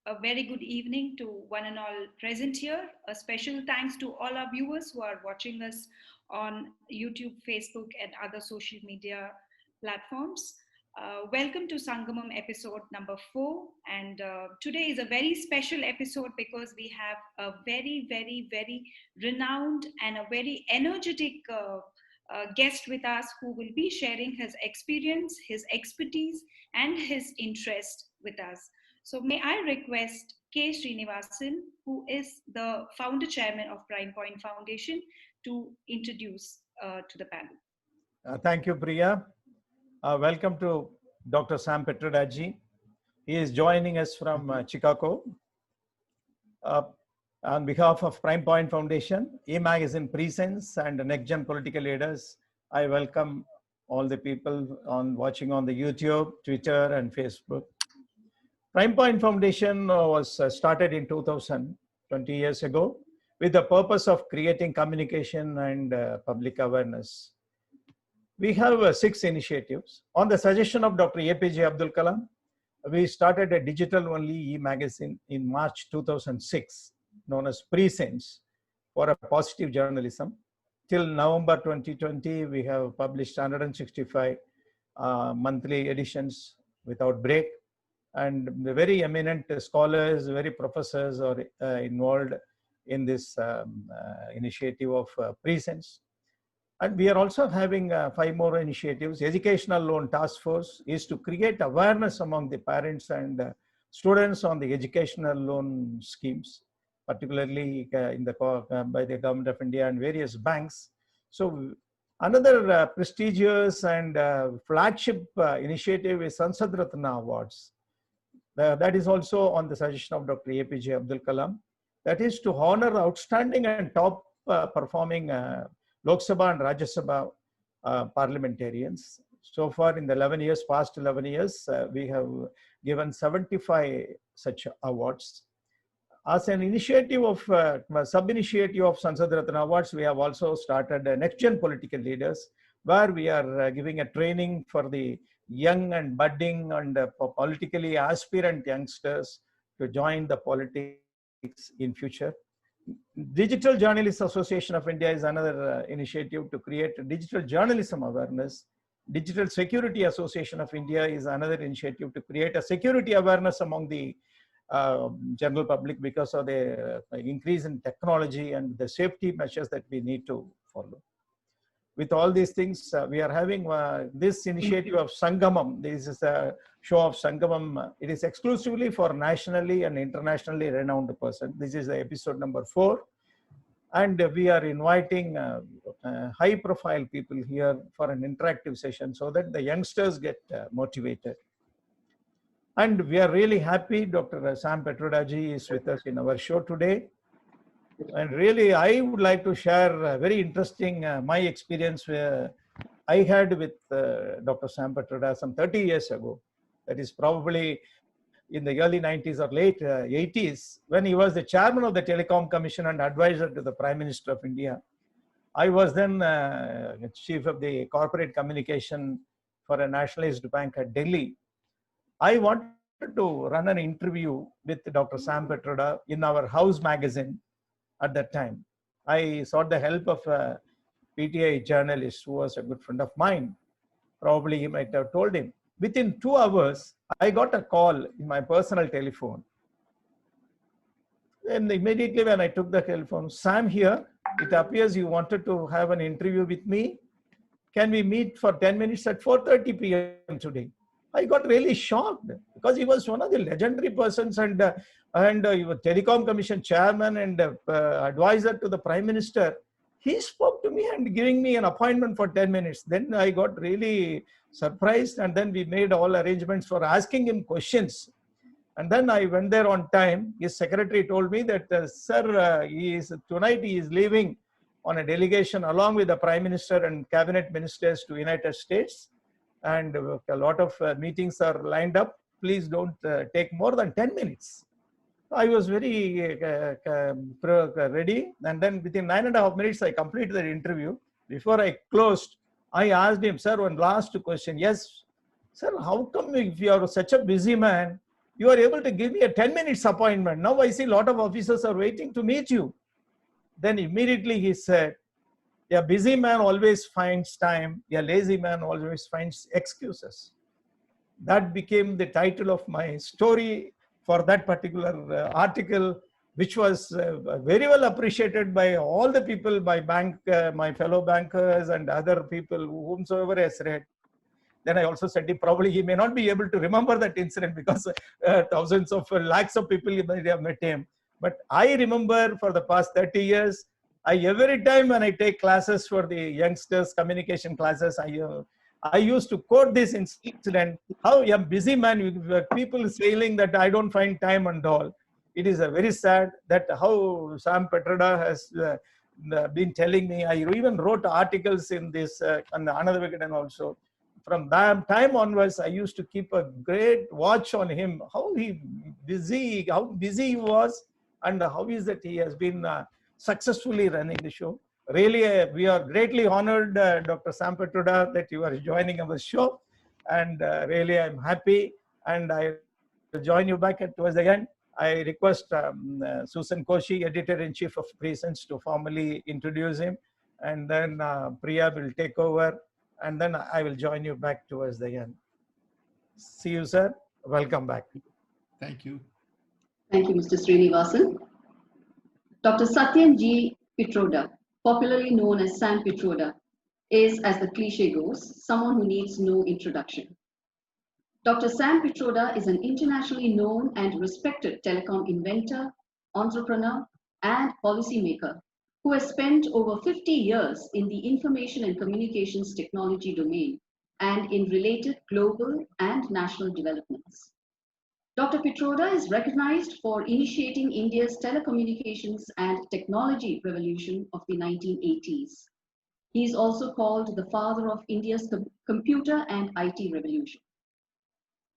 A very good evening to one and all present here. A special thanks to all our viewers who are watching us on YouTube, Facebook, and other social media platforms. Welcome to Sangamam episode number 4. And today is a very special episode because we have a very renowned and a very energetic guest with us who will be sharing his experience, his expertise, and his interest with us. So may I request K. Srinivasan, who is the founder chairman of Prime Point Foundation, to introduce to the panel. Thank you, Priya. Welcome to Dr. Sam Petrodaji. He is joining us from Chicago. On behalf of Prime Point Foundation, e-magazine Presence, and Next Gen Political Leaders, I welcome all the people watching on the YouTube, Twitter, and Facebook. Prime Point Foundation was started in 2000, 20 years ago, with the purpose of creating communication and public awareness. We have 6 initiatives. On the suggestion of Dr. APJ Abdul Kalam, we started a digital-only e-magazine in March 2006, known as Presence, for a positive journalism. Till November 2020, we have published 165 monthly editions without break. And the very eminent scholars, very professors are involved in this initiative of Presence. And we are also having 5 more initiatives. Educational Loan Task Force is to create awareness among the parents and students on the educational loan schemes, particularly by the Government of India and various banks. So another prestigious and flagship initiative is Sansad Ratna Awards. That is also on the suggestion of Dr. APJ Abdul Kalam. That is to honor outstanding and top performing Lok Sabha and Rajya Sabha parliamentarians. So far in the past 11 years, we have given 75 such awards. As an initiative of, sub-initiative of Sansad Ratna Awards, we have also started Next Gen Political Leaders, where we are giving a training for the young and budding and politically aspirant youngsters to join the politics in future. Digital Journalists Association of India is another initiative to create digital journalism awareness. Digital Security Association of India is another initiative to create a security awareness among the general public because of the increase in technology and the safety measures that we need to follow. With all these things, we are having this initiative of Sangamam. This is a show of Sangamam. It is exclusively for nationally and internationally renowned person. This is the episode number 4. And we are inviting high-profile people here for an interactive session so that the youngsters get motivated. And we are really happy Dr. Sam Petrodaji is with us in our show today. And really, I would like to share very interesting my experience I had with Dr. Sam Petroda some 30 years ago. That is probably in the early 90s or late 80s, when he was the chairman of the Telecom Commission and advisor to the Prime Minister of India. I was then chief of the corporate communication for a nationalized bank at Delhi. I wanted to run an interview with Dr. Sam Petroda in our House magazine. At that time, I sought the help of a PTI journalist who was a good friend of mine. Probably he might have told him. Within 2 hours, I got a call in my personal telephone. And immediately when I took the telephone, Sam here, it appears you wanted to have an interview with me. Can we meet for 10 minutes at 4:30 p.m. today? I got really shocked because he was one of the legendary persons and he was Telecom Commission chairman and advisor to the Prime Minister. He spoke to me and giving me an appointment for 10 minutes. Then I got really surprised, and then we made all arrangements for asking him questions. And then I went there on time. His secretary told me that, sir, tonight he is leaving on a delegation along with the Prime Minister and cabinet ministers to United States. And a lot of meetings are lined up. Please don't take more than 10 minutes. I was very ready. And then within 9.5 minutes, I completed the interview. Before I closed, I asked him, sir, one last question. Yes, sir, how come if you are such a busy man, You are able to give me a 10 minutes appointment. Now I see a lot of officers are waiting to meet you. Then immediately he said, a busy man always finds time. A lazy man always finds excuses. That became the title of my story for that particular article, which was very well appreciated by all the people, my fellow bankers and other people, whomsoever has read. Then I also said, probably he may not be able to remember that incident because thousands of lakhs of people might have met him. But I remember for the past 30 years, every time when I take classes for the youngsters, communication classes, I used to quote this incident, how a busy man, people saying that I don't find time and all. It is very sad that how Sam Petroda has been telling me. I even wrote articles in this on Another Wicket also. From that time onwards, I used to keep a great watch on him, how busy he was, and how is that he has been successfully running the show. Really, we are greatly honored, Dr. Sam Petroda, that you are joining our show. And really, I'm happy. And I will join you back towards the end. I request Susan Koshi, Editor-in-Chief of Presence, to formally introduce him. And then Priya will take over. And then I will join you back towards the end. See you, sir. Welcome back. Thank you. Thank you, Mr. Srinivasan. Dr. Satyan G. Pitroda, popularly known as Sam Pitroda, is, as the cliche goes, someone who needs no introduction. Dr. Sam Pitroda is an internationally known and respected telecom inventor, entrepreneur, and policymaker who has spent over 50 years in the information and communications technology domain and in related global and national developments. Dr. Pitroda is recognized for initiating India's telecommunications and technology revolution of the 1980s. He is also called the father of India's computer and IT revolution.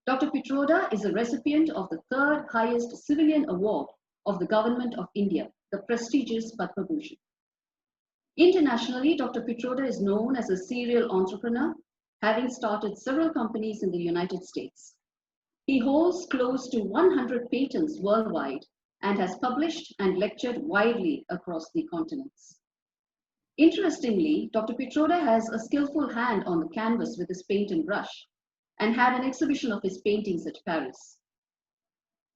Dr. Pitroda is a recipient of the third highest civilian award of the Government of India, the prestigious Padma Bhushan. Internationally, Dr. Pitroda is known as a serial entrepreneur, having started several companies in the United States. He holds close to 100 patents worldwide and has published and lectured widely across the continents. Interestingly, Dr. Pitroda has a skillful hand on the canvas with his paint and brush and had an exhibition of his paintings at Paris.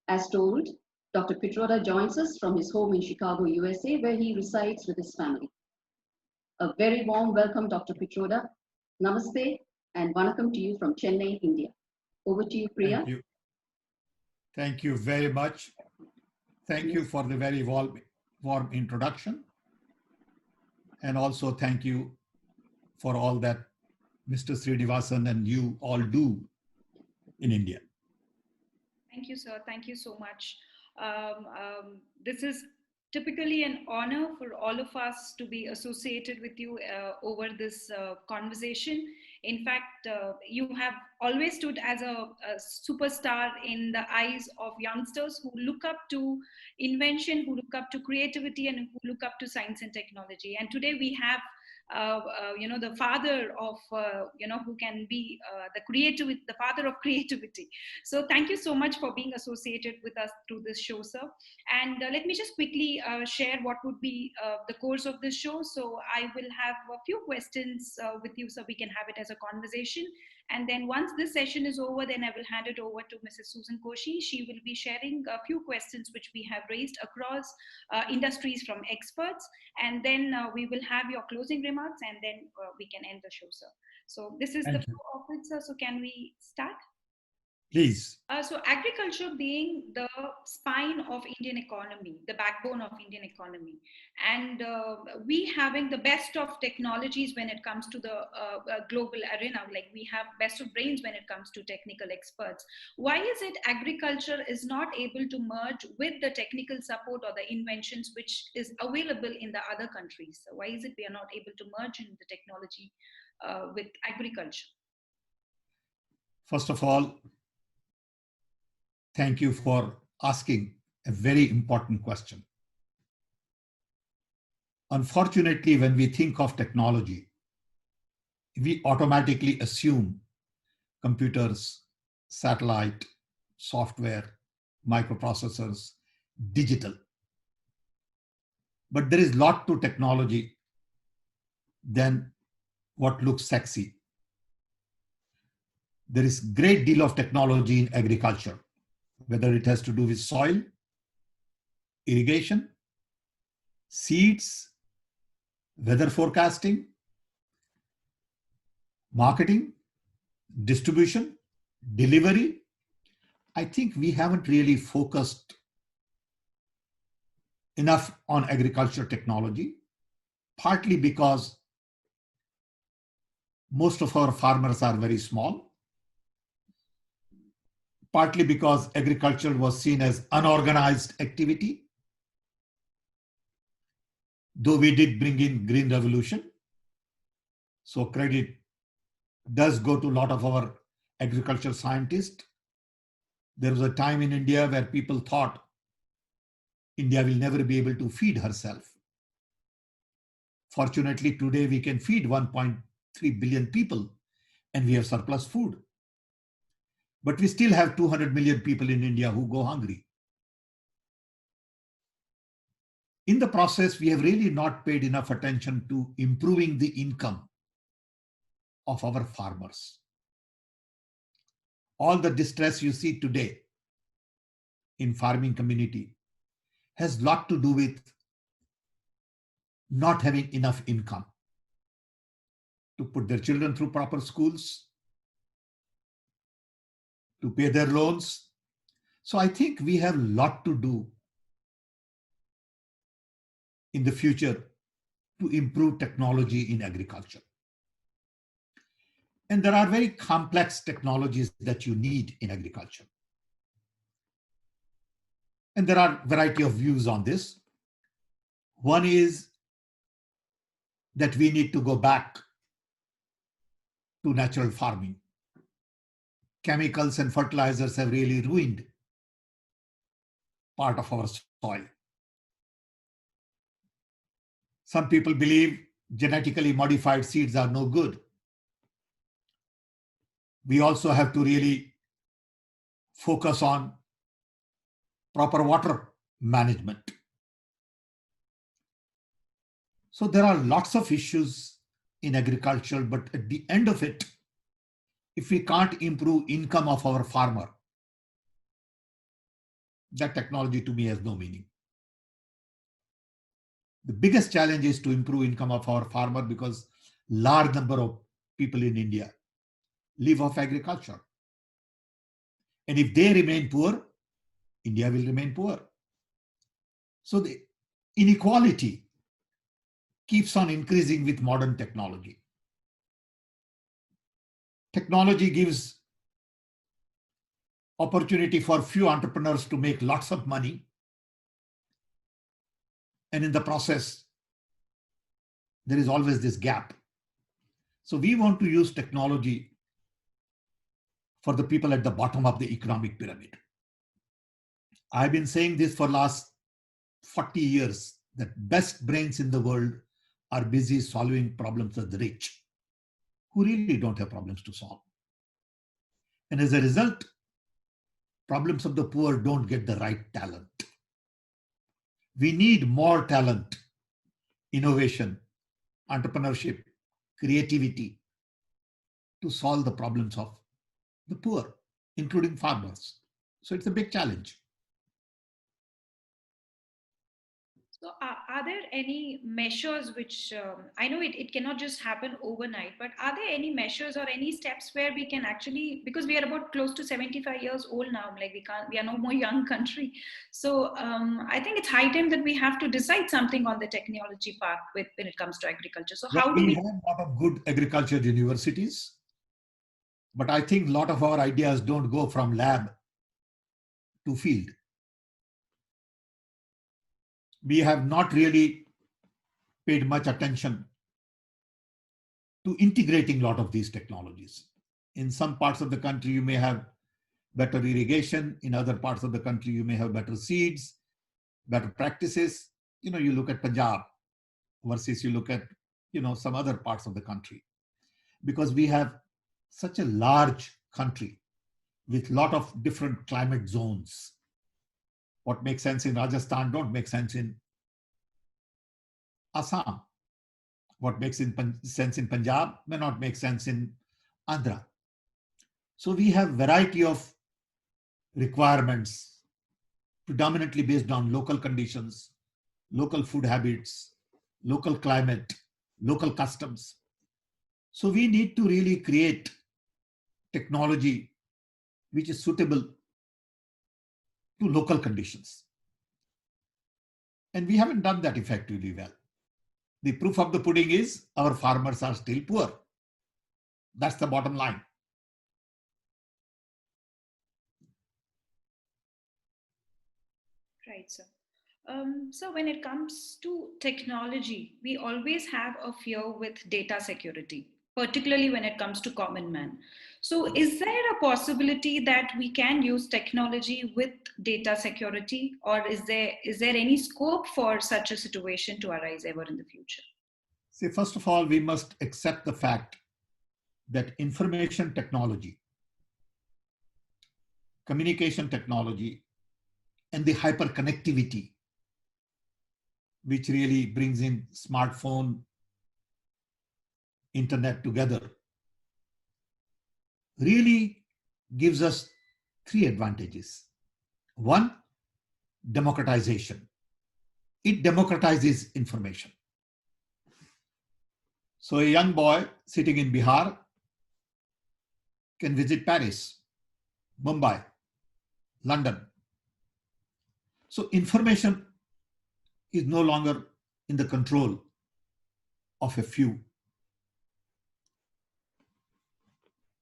As told, Dr. Pitroda joins us from his home in Chicago, USA, where he resides with his family. A very warm welcome, Dr. Pitroda. Namaste and Vanakkam to you from Chennai, India. Over to you, Priya. Thank you. Thank you very much. Thank you for the very warm introduction. And also thank you for all that Mr. Srinivasan and you all do in India. Thank you, sir. Thank you so much. This is typically an honor for all of us to be associated with you over this conversation. In fact, you have always stood as a superstar in the eyes of youngsters who look up to invention, who look up to creativity, and who look up to science and technology. And today we have the father of, who can be the father of creativity. So thank you so much for being associated with us through this show, sir. And let me just quickly share what would be the course of this show. So I will have a few questions with you so we can have it as a conversation. And then once this session is over, then I will hand it over to Mrs. Susan Koshi. She will be sharing a few questions which we have raised across industries from experts. And then we will have your closing remarks, and then we can end the show, sir. So this is the flow of it, sir. So can we start? Please. So agriculture being the spine of Indian economy, the backbone of Indian economy, and we having the best of technologies when it comes to the global arena, like we have best of brains when it comes to technical experts. Why is it agriculture is not able to merge with the technical support or the inventions which is available in the other countries? So why is it we are not able to merge in the technology with agriculture? First of all, thank you for asking a very important question. Unfortunately, when we think of technology, we automatically assume computers, satellite, software, microprocessors, digital. But there is a lot to technology than what looks sexy. There is great deal of technology in agriculture, whether it has to do with soil, irrigation, seeds, weather forecasting, marketing, distribution, delivery. I think we haven't really focused enough on agriculture technology, partly because most of our farmers are very small, partly because agriculture was seen as unorganized activity, though we did bring in green revolution. So credit does go to a lot of our agriculture scientists. There was a time in India where people thought India will never be able to feed herself. Fortunately, today we can feed 1.3 billion people and we have surplus food. But we still have 200 million people in India who go hungry. In the process, we have really not paid enough attention to improving the income of our farmers. All the distress you see today in farming community has a lot to do with not having enough income to put their children through proper schools, to pay their loans. So I think we have a lot to do in the future to improve technology in agriculture. And there are very complex technologies that you need in agriculture. And there are a variety of views on this. One is that we need to go back to natural farming. Chemicals and fertilizers have really ruined part of our soil. Some people believe genetically modified seeds are no good. We also have to really focus on proper water management. So there are lots of issues in agriculture, but at the end of it, if we can't improve income of our farmer, that technology to me has no meaning. The biggest challenge is to improve income of our farmer because large number of people in India live off agriculture. And if they remain poor, India will remain poor. So the inequality keeps on increasing with modern technology. Technology gives opportunity for few entrepreneurs to make lots of money. And in the process, there is always this gap. So we want to use technology for the people at the bottom of the economic pyramid. I've been saying this for last 40 years, that best brains in the world are busy solving problems of the rich, who really don't have problems to solve. And as a result, problems of the poor don't get the right talent. We need more talent, innovation, entrepreneurship, creativity to solve the problems of the poor, including farmers. So it's a big challenge. So are there any measures which, I know it cannot just happen overnight, but are there any measures or any steps where we can actually, because we are about close to 75 years old now, like we are no more young country. So I think it's high time that we have to decide something on the technology part when it comes to agriculture. So how do we have a lot of good agriculture universities, but I think a lot of our ideas don't go from lab to field. We have not really paid much attention to integrating a lot of these technologies. In some parts of the country, you may have better irrigation. In other parts of the country, you may have better seeds, better practices. You look at Punjab versus you look at, some other parts of the country. Because we have such a large country with a lot of different climate zones. What makes sense in Rajasthan don't make sense in Assam. What makes sense in Punjab may not make sense in Andhra. So we have variety of requirements predominantly based on local conditions, local food habits, local climate, local customs. So we need to really create technology which is suitable to local conditions. And we haven't done that effectively well. The proof of the pudding is our farmers are still poor. That's the bottom line. Right, sir. So when it comes to technology, we always have a fear with data security, particularly when it comes to common man. So is there a possibility that we can use technology with data security, or is there any scope for such a situation to arise ever in the future? See, first of all, we must accept the fact that information technology, communication technology, and the hyperconnectivity, which really brings in smartphone, internet together, really gives us three advantages. One, democratization. It democratizes information. So a young boy sitting in Bihar can visit Paris, Mumbai, London. So information is no longer in the control of a few.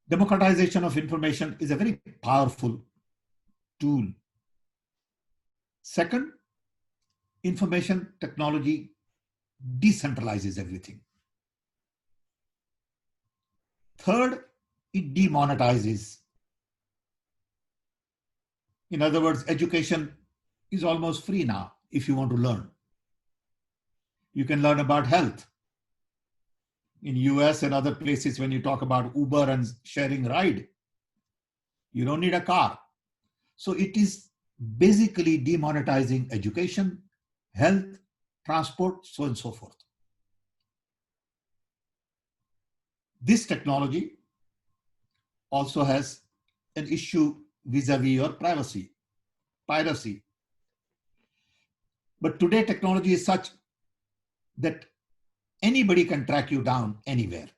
Democratization of information is a very powerful tool. Second, information technology decentralizes everything. Third, it demonetizes. In other words, education is almost free now if you want to learn. You can learn about health. In US and other places, when you talk about Uber and sharing ride, you don't need a car. So it is basically demonetizing education, health, transport, so on and so forth. This technology also has an issue vis-a-vis your privacy, piracy. But today technology is such that anybody can track you down anywhere,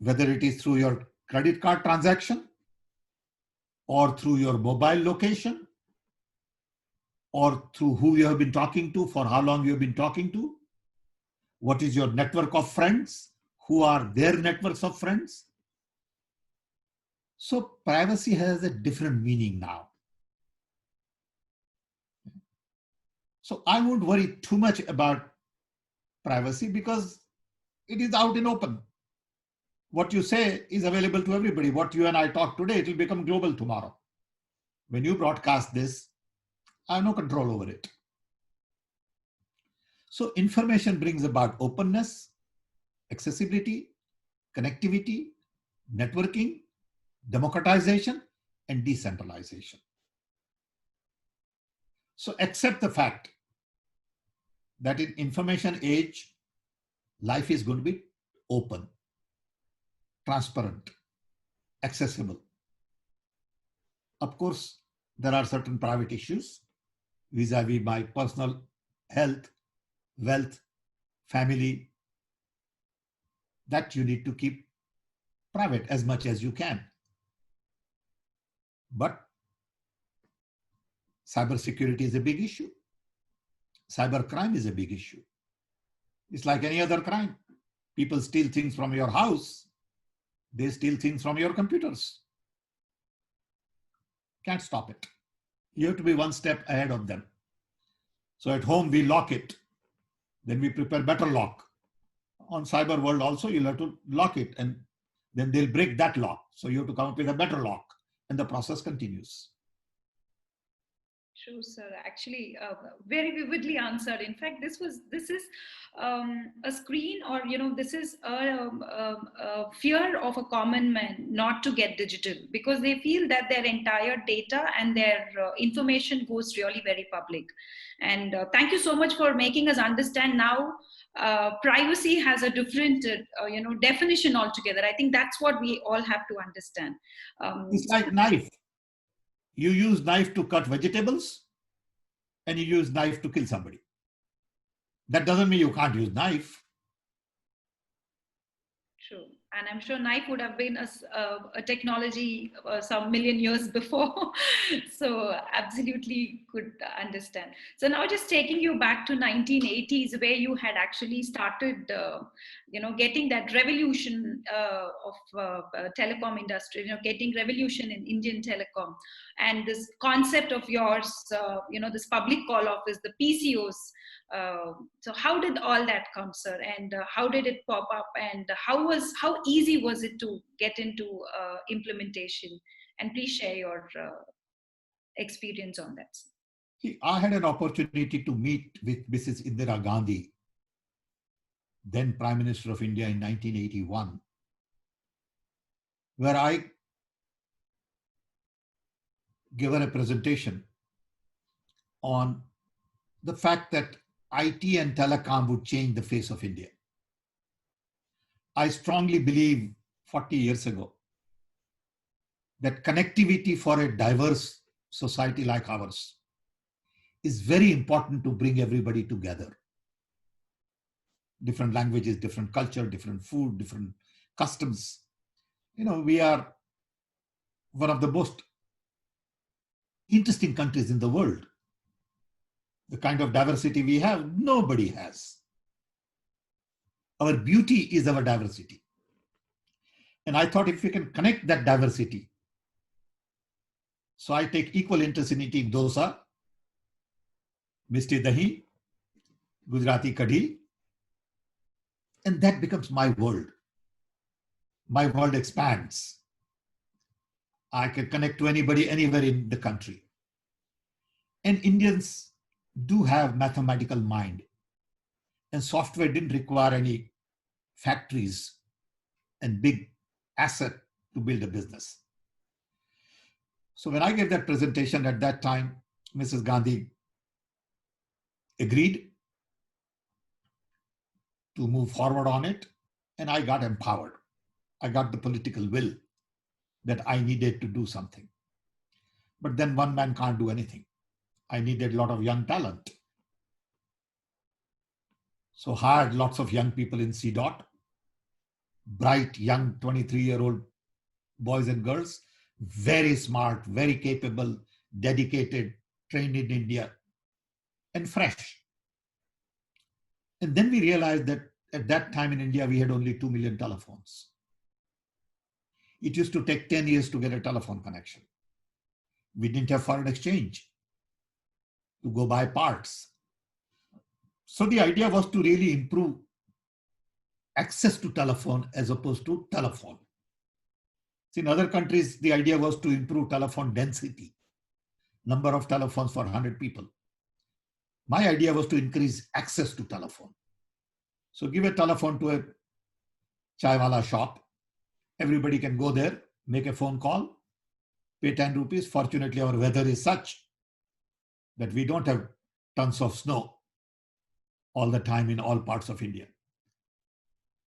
whether it is through your credit card transaction or through your mobile location or through who you have been talking to, for how long you have been talking to, what is your network of friends, who are their networks of friends. So privacy has a different meaning now. So I won't worry too much about privacy because it is out in open. What you say is available to everybody. What you and I talk today, it will become global tomorrow. When you broadcast this, I have no control over it. So information brings about openness, accessibility, connectivity, networking, democratization, and decentralization. So accept the fact that in information age, life is going to be open, transparent, accessible. Of course, there are certain private issues vis-a-vis my personal health, wealth, family, that you need to keep private as much as you can. But cybersecurity is a big issue. Cybercrime is a big issue. It's like any other crime. People steal things from your house. They steal things from your computers. Can't stop it. You have to be one step ahead of them. So at home, we lock it. Then we prepare better lock. On cyber world also, you'll have to lock it and then they'll break that lock. So you have to come up with a better lock and the process continues. True, sir. Actually, very vividly answered. In fact, this is a screen, or this is a fear of a common man not to get digital, because they feel that their entire data and their information goes really very public. And thank you so much for making us understand now. Privacy has a different, definition altogether. I think that's what we all have to understand. It's like knife. You use knife to cut vegetables, and you use knife to kill somebody. That doesn't mean you can't use knife. True. And I'm sure knife would have been a technology some million years before. So absolutely could understand. So now just taking you back to 1980s, where you had actually started, getting that revolution of telecom industry, getting revolution in Indian telecom. And this concept of yours, this public call office, the PCOs. So how did all that come, sir, and how did it pop up, and how easy was it to get into implementation? And please share your experience on that. I had an opportunity to meet with Mrs. Indira Gandhi, then Prime Minister of India, in 1981, where I gave her a presentation on the fact that IT and telecom would change the face of India. I strongly believe 40 years ago that connectivity for a diverse society like ours is very important to bring everybody together. Different languages, different culture, different food, different customs. We are one of the most interesting countries in the world. The kind of diversity we have, nobody has. Our beauty is our diversity. And I thought if we can connect that diversity, so I take equal interest in eating dosa, misti dahi, Gujarati kadhi, and that becomes my world. My world expands. I can connect to anybody, anywhere in the country. And Indians do have mathematical mind, and software didn't require any factories and big asset to build a business. So when I gave that presentation at that time, Mrs. Gandhi agreed to move forward on it, and I got empowered. I got the political will that I needed to do something. But then one man can't do anything. I needed a lot of young talent. So hired lots of young people in CDOT, bright, young 23-year-old boys and girls, very smart, very capable, dedicated, trained in India, and fresh. And then we realized that at that time in India, we had only 2 million telephones. It used to take 10 years to get a telephone connection. We didn't have foreign exchange to go buy parts. So the idea was to really improve access to telephone as opposed to telephone. So in other countries, the idea was to improve telephone density, number of telephones for 100 people. My idea was to increase access to telephone. So give a telephone to a chai wala shop. Everybody can go there, make a phone call, pay 10 rupees. Fortunately, our weather is such that we don't have tons of snow all the time in all parts of India.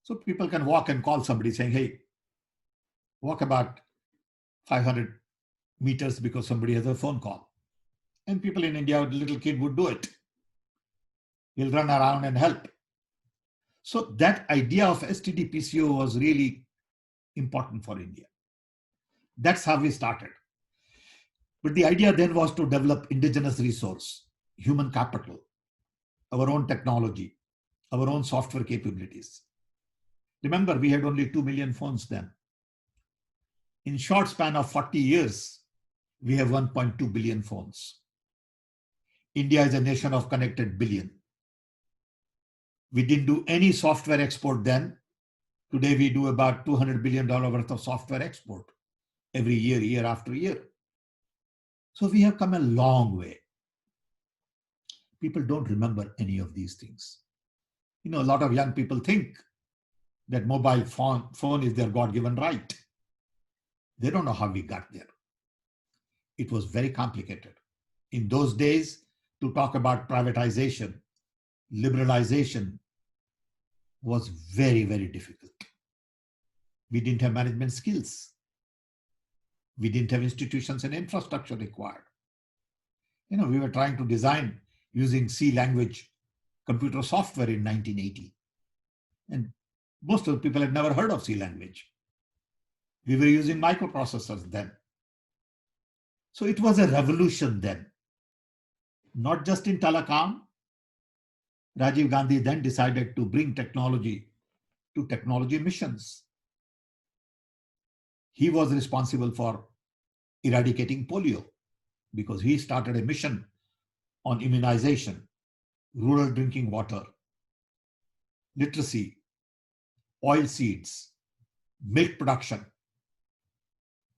So people can walk and call somebody saying, hey, walk about 500 meters because somebody has a phone call. And people in India, a little kid would do it. He'll run around and help. So that idea of STD PCO was really important for India. That's how we started. But the idea then was to develop indigenous resource, human capital, our own technology, our own software capabilities. Remember, we had only 2 million phones then. In short span of 40 years, we have 1.2 billion phones. India is a nation of connected billion. We didn't do any software export then. Today, we do about $200 billion worth of software export every year, year after year. So we have come a long way. People don't remember any of these things. A lot of young people think that mobile phone is their God-given right. They don't know how we got there. It was very complicated. In those days, to talk about privatization, liberalization was very, very difficult. We didn't have management skills. We didn't have institutions and infrastructure required. We were trying to design using C language computer software in 1980. And most of the people had never heard of C language. We were using microprocessors then. So it was a revolution then. Not just in telecom. Rajiv Gandhi then decided to bring technology to technology missions. He was responsible for eradicating polio because he started a mission on immunization, rural drinking water, literacy, oil seeds, milk production.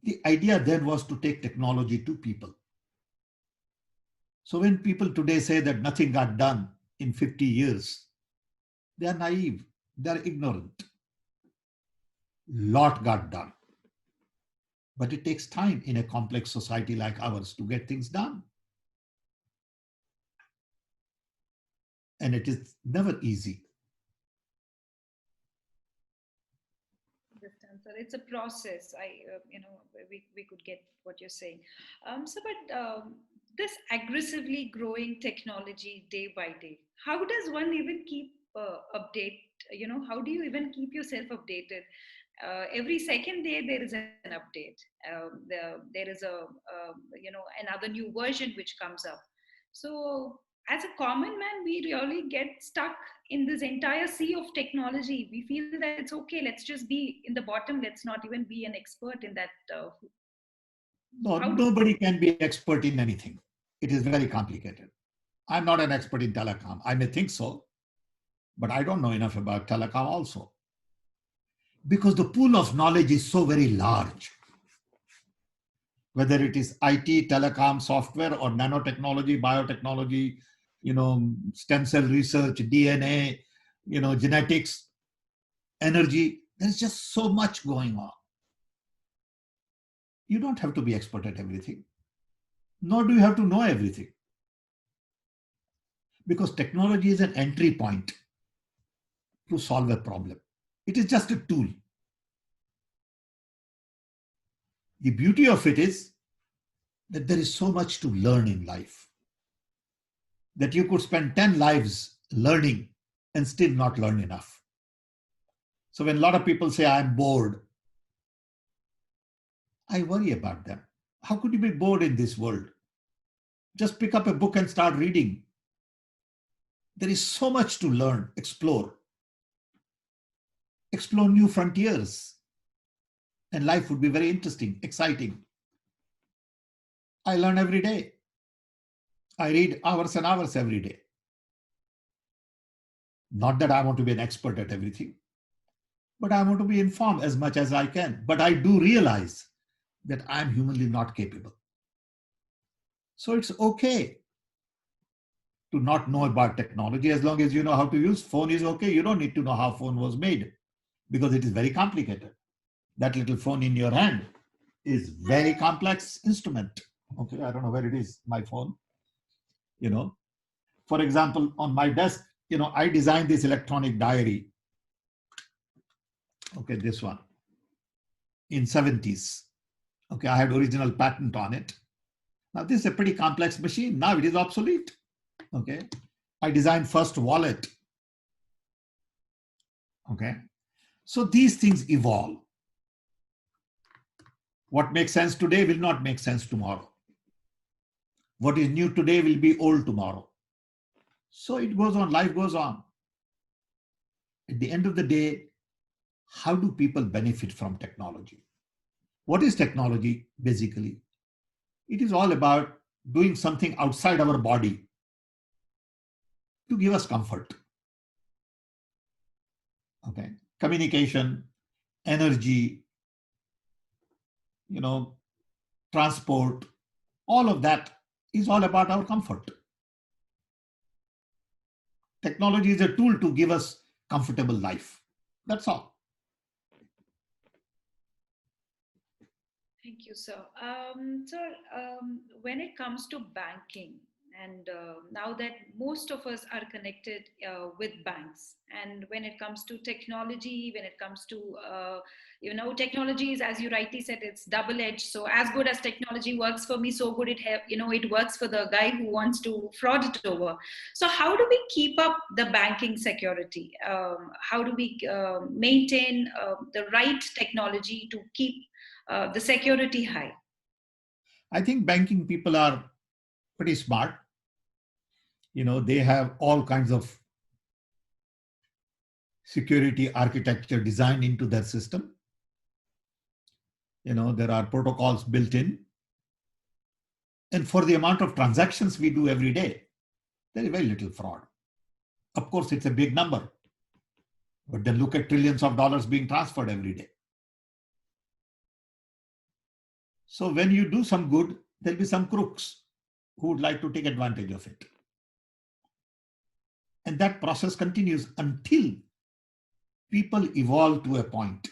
The idea then was to take technology to people. So when people today say that nothing got done in 50 years, they are naive, they are ignorant. Lot got done. But it takes time in a complex society like ours to get things done. And it is never easy. Sir, it's a process. We could get what you're saying. This aggressively growing technology day by day, how does one even keep update? How do you even keep yourself updated? Every second day there is an update. There is another new version which comes up. So as a common man, we really get stuck in this entire sea of technology. We feel that it's okay, let's just be in the bottom, let's not even be an expert in that. No, nobody can be expert in anything. It is very complicated. I'm not an expert in telecom. I may think so, but I don't know enough about telecom also. Because the pool of knowledge is so very large. Whether it is IT, telecom, software, or nanotechnology, biotechnology, stem cell research, DNA, genetics, energy, there's just so much going on. You don't have to be expert at everything, nor do you have to know everything. Because technology is an entry point to solve a problem. It is just a tool. The beauty of it is that there is so much to learn in life that you could spend 10 lives learning and still not learn enough. So when a lot of people say, I'm bored, I worry about them. How could you be bored in this world? Just pick up a book and start reading. There is so much to learn, explore. Explore new frontiers. And life would be very interesting, exciting. I learn every day. I read hours and hours every day. Not that I want to be an expert at everything, but I want to be informed as much as I can. But I do realize that I'm humanly not capable. So it's okay to not know about technology as long as you know how to use phone is okay. You don't need to know how phone was made because it is very complicated. That little phone in your hand is very complex instrument. Okay, I don't know where it is, my phone. For example, on my desk, I designed this electronic diary. Okay, this one in 70s. Okay, I had original patent on it. Now this is a pretty complex machine. Now it is obsolete. Okay, I designed first wallet. Okay, so these things evolve. What makes sense today will not make sense tomorrow. What is new today will be old tomorrow. So it goes on, life goes on. At the end of the day, how do people benefit from technology? What is technology basically? It is all about doing something outside our body to give us comfort. Okay, communication, energy, transport, all of that is all about our comfort. Technology is a tool to give us comfortable life. That's all. Thank you, sir. Sir, when it comes to banking, and now that most of us are connected with banks, and when it comes to technology, when it comes to, technology is, as you rightly said, it's double-edged. So as good as technology works for me, so good it works for the guy who wants to fraud it over. So how do we keep up the banking security? How do we maintain the right technology to keep the security high? I think banking people are pretty smart. They have all kinds of security architecture designed into their system. There are protocols built in. And for the amount of transactions we do every day, there is very little fraud. Of course, it's a big number. But then look at trillions of dollars being transferred every day. So when you do some good, there'll be some crooks who would like to take advantage of it. And that process continues until people evolve to a point.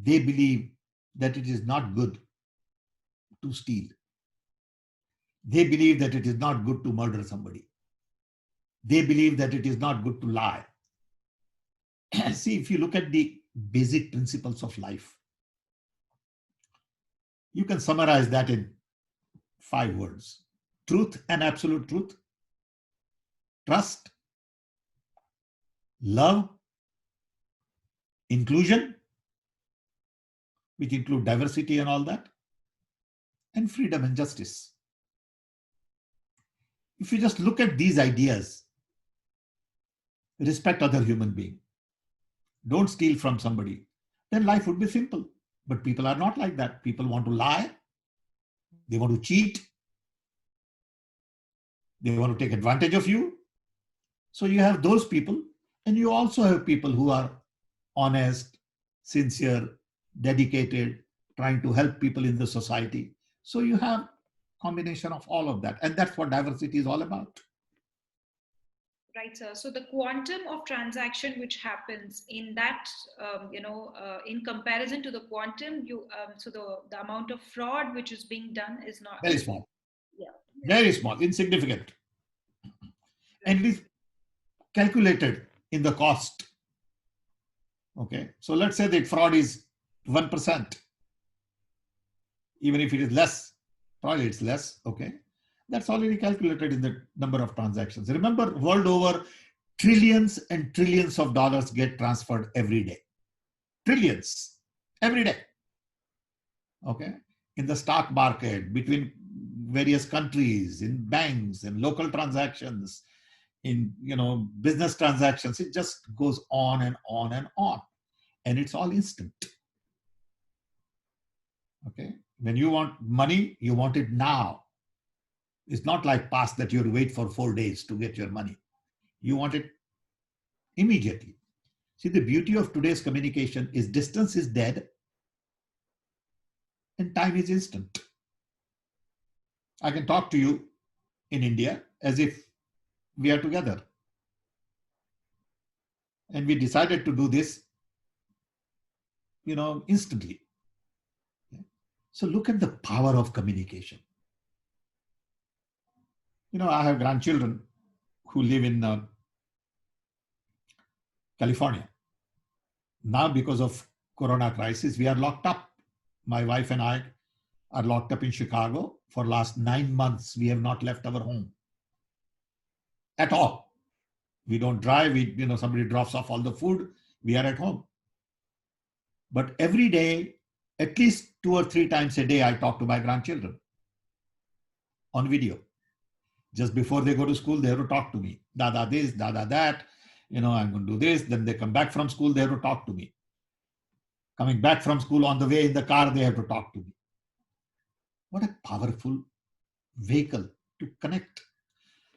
They believe that it is not good to steal. They believe that it is not good to murder somebody. They believe that it is not good to lie. See, if you look at the basic principles of life, you can summarize that in 5 words: truth and absolute truth, trust, love, inclusion, which include diversity and all that, and freedom and justice. If you just look at these ideas, respect other human being, don't steal from somebody, then life would be simple. But people are not like that. People want to lie. They want to cheat. They want to take advantage of you. So you have those people, and you also have people who are honest, sincere, dedicated, trying to help people in the society. So you have combination of all of that. And that's what diversity is all about. Right, sir. So the quantum of transaction which happens in that, in comparison to the quantum, the amount of fraud which is being done is not Very small. Yeah. Very small, insignificant. And it is calculated in the cost. Okay. So let's say the fraud is 1%. Even if it is less, probably it's less. Okay. That's already calculated in the number of transactions. Remember, world over, trillions and trillions of dollars get transferred every day. Trillions every day. Okay. In the stock market, between various countries, in banks, in local transactions, in business transactions, it just goes on and on and on. And it's all instant. Okay. When you want money, you want it now. It's not like past that you have to wait for 4 days to get your money. You want it immediately. See, the beauty of today's communication is distance is dead and time is instant. I can talk to you in India as if we are together. And we decided to do this, instantly. So look at the power of communication. I have grandchildren who live in California. Now, because of Corona crisis, we are locked up. My wife and I are locked up in Chicago. For last 9 months, we have not left our home at all. We don't drive. Somebody drops off all the food. We are at home. But every day, at least 2 or 3 times a day, I talk to my grandchildren on video. Just before they go to school, they have to talk to me. Dada this, Dada that. I'm going to do this. Then they come back from school, they have to talk to me. Coming back from school, on the way in the car, they have to talk to me. What a powerful vehicle to connect.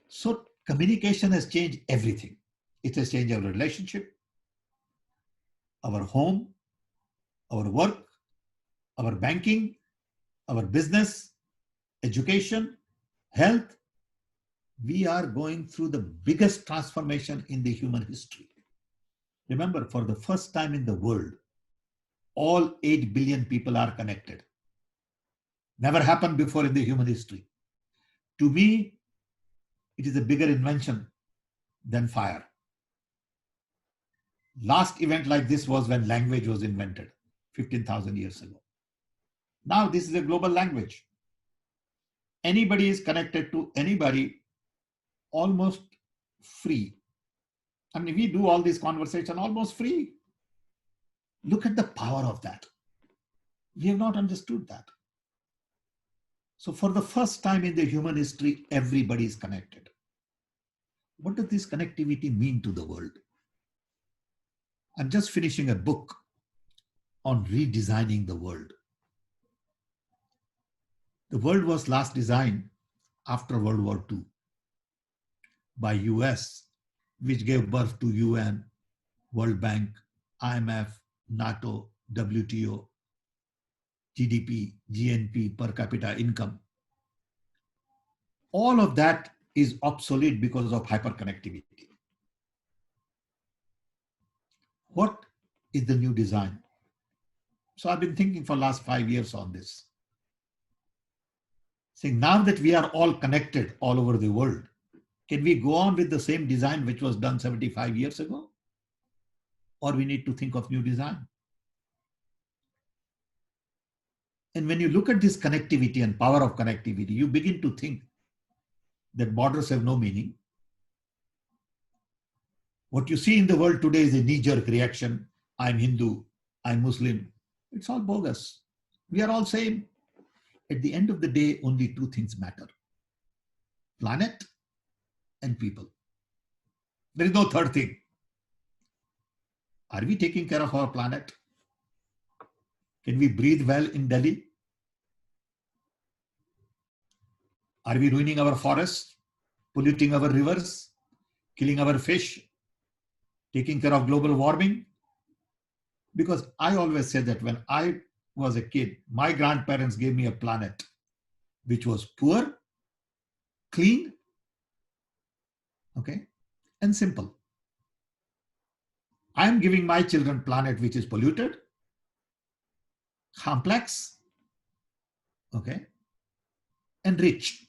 So communication has changed everything. It has changed our relationship, our home, our work, our banking, our business, education, health, We are going through the biggest transformation in the human history. Remember, for the first time in the world, all 8 billion people are connected. Never happened before in the human history. To me, it is a bigger invention than fire. Last event like this was when language was invented 15,000 years ago. Now this is a global language. Anybody is connected to anybody, almost free. I mean, we do all this conversation almost free. Look at the power of that. We have not understood that. So for the first time in the human history, everybody is connected. What does this connectivity mean to the world? I'm just finishing a book on redesigning the world. The world was last designed after World War II by US, which gave birth to UN, World Bank, IMF, NATO, WTO, GDP, GNP, per capita income. All of that is obsolete because of hyperconnectivity. What is the new design? So I've been thinking for the last 5 years on this. Saying now that we are all connected all over the world, can we go on with the same design which was done 75 years ago? Or we need to think of new design? And when you look at this connectivity and power of connectivity, you begin to think that borders have no meaning. What you see in the world today is a knee-jerk reaction. I'm Hindu, I'm Muslim. It's all bogus. We are all same. At the end of the day, only two things matter: planet and people. There is no third thing. Are we taking care of our planet? Can we breathe well in Delhi? Are we ruining our forests, polluting our rivers, killing our fish, taking care of global warming? Because I always say that when I was a kid, my grandparents gave me a planet which was poor, clean, okay, and simple. I am giving my children a planet which is polluted, complex, okay, and rich.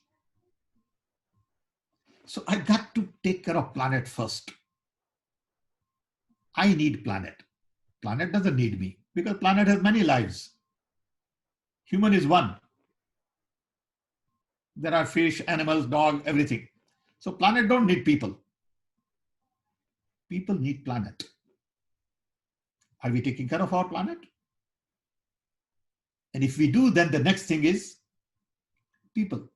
So I got to take care of planet first. I need planet. Planet doesn't need me because planet has many lives. Human is one. There are fish, animals, dog, everything. So planet don't need people. People need planet. Are we taking care of our planet? And if we do, then the next thing is people.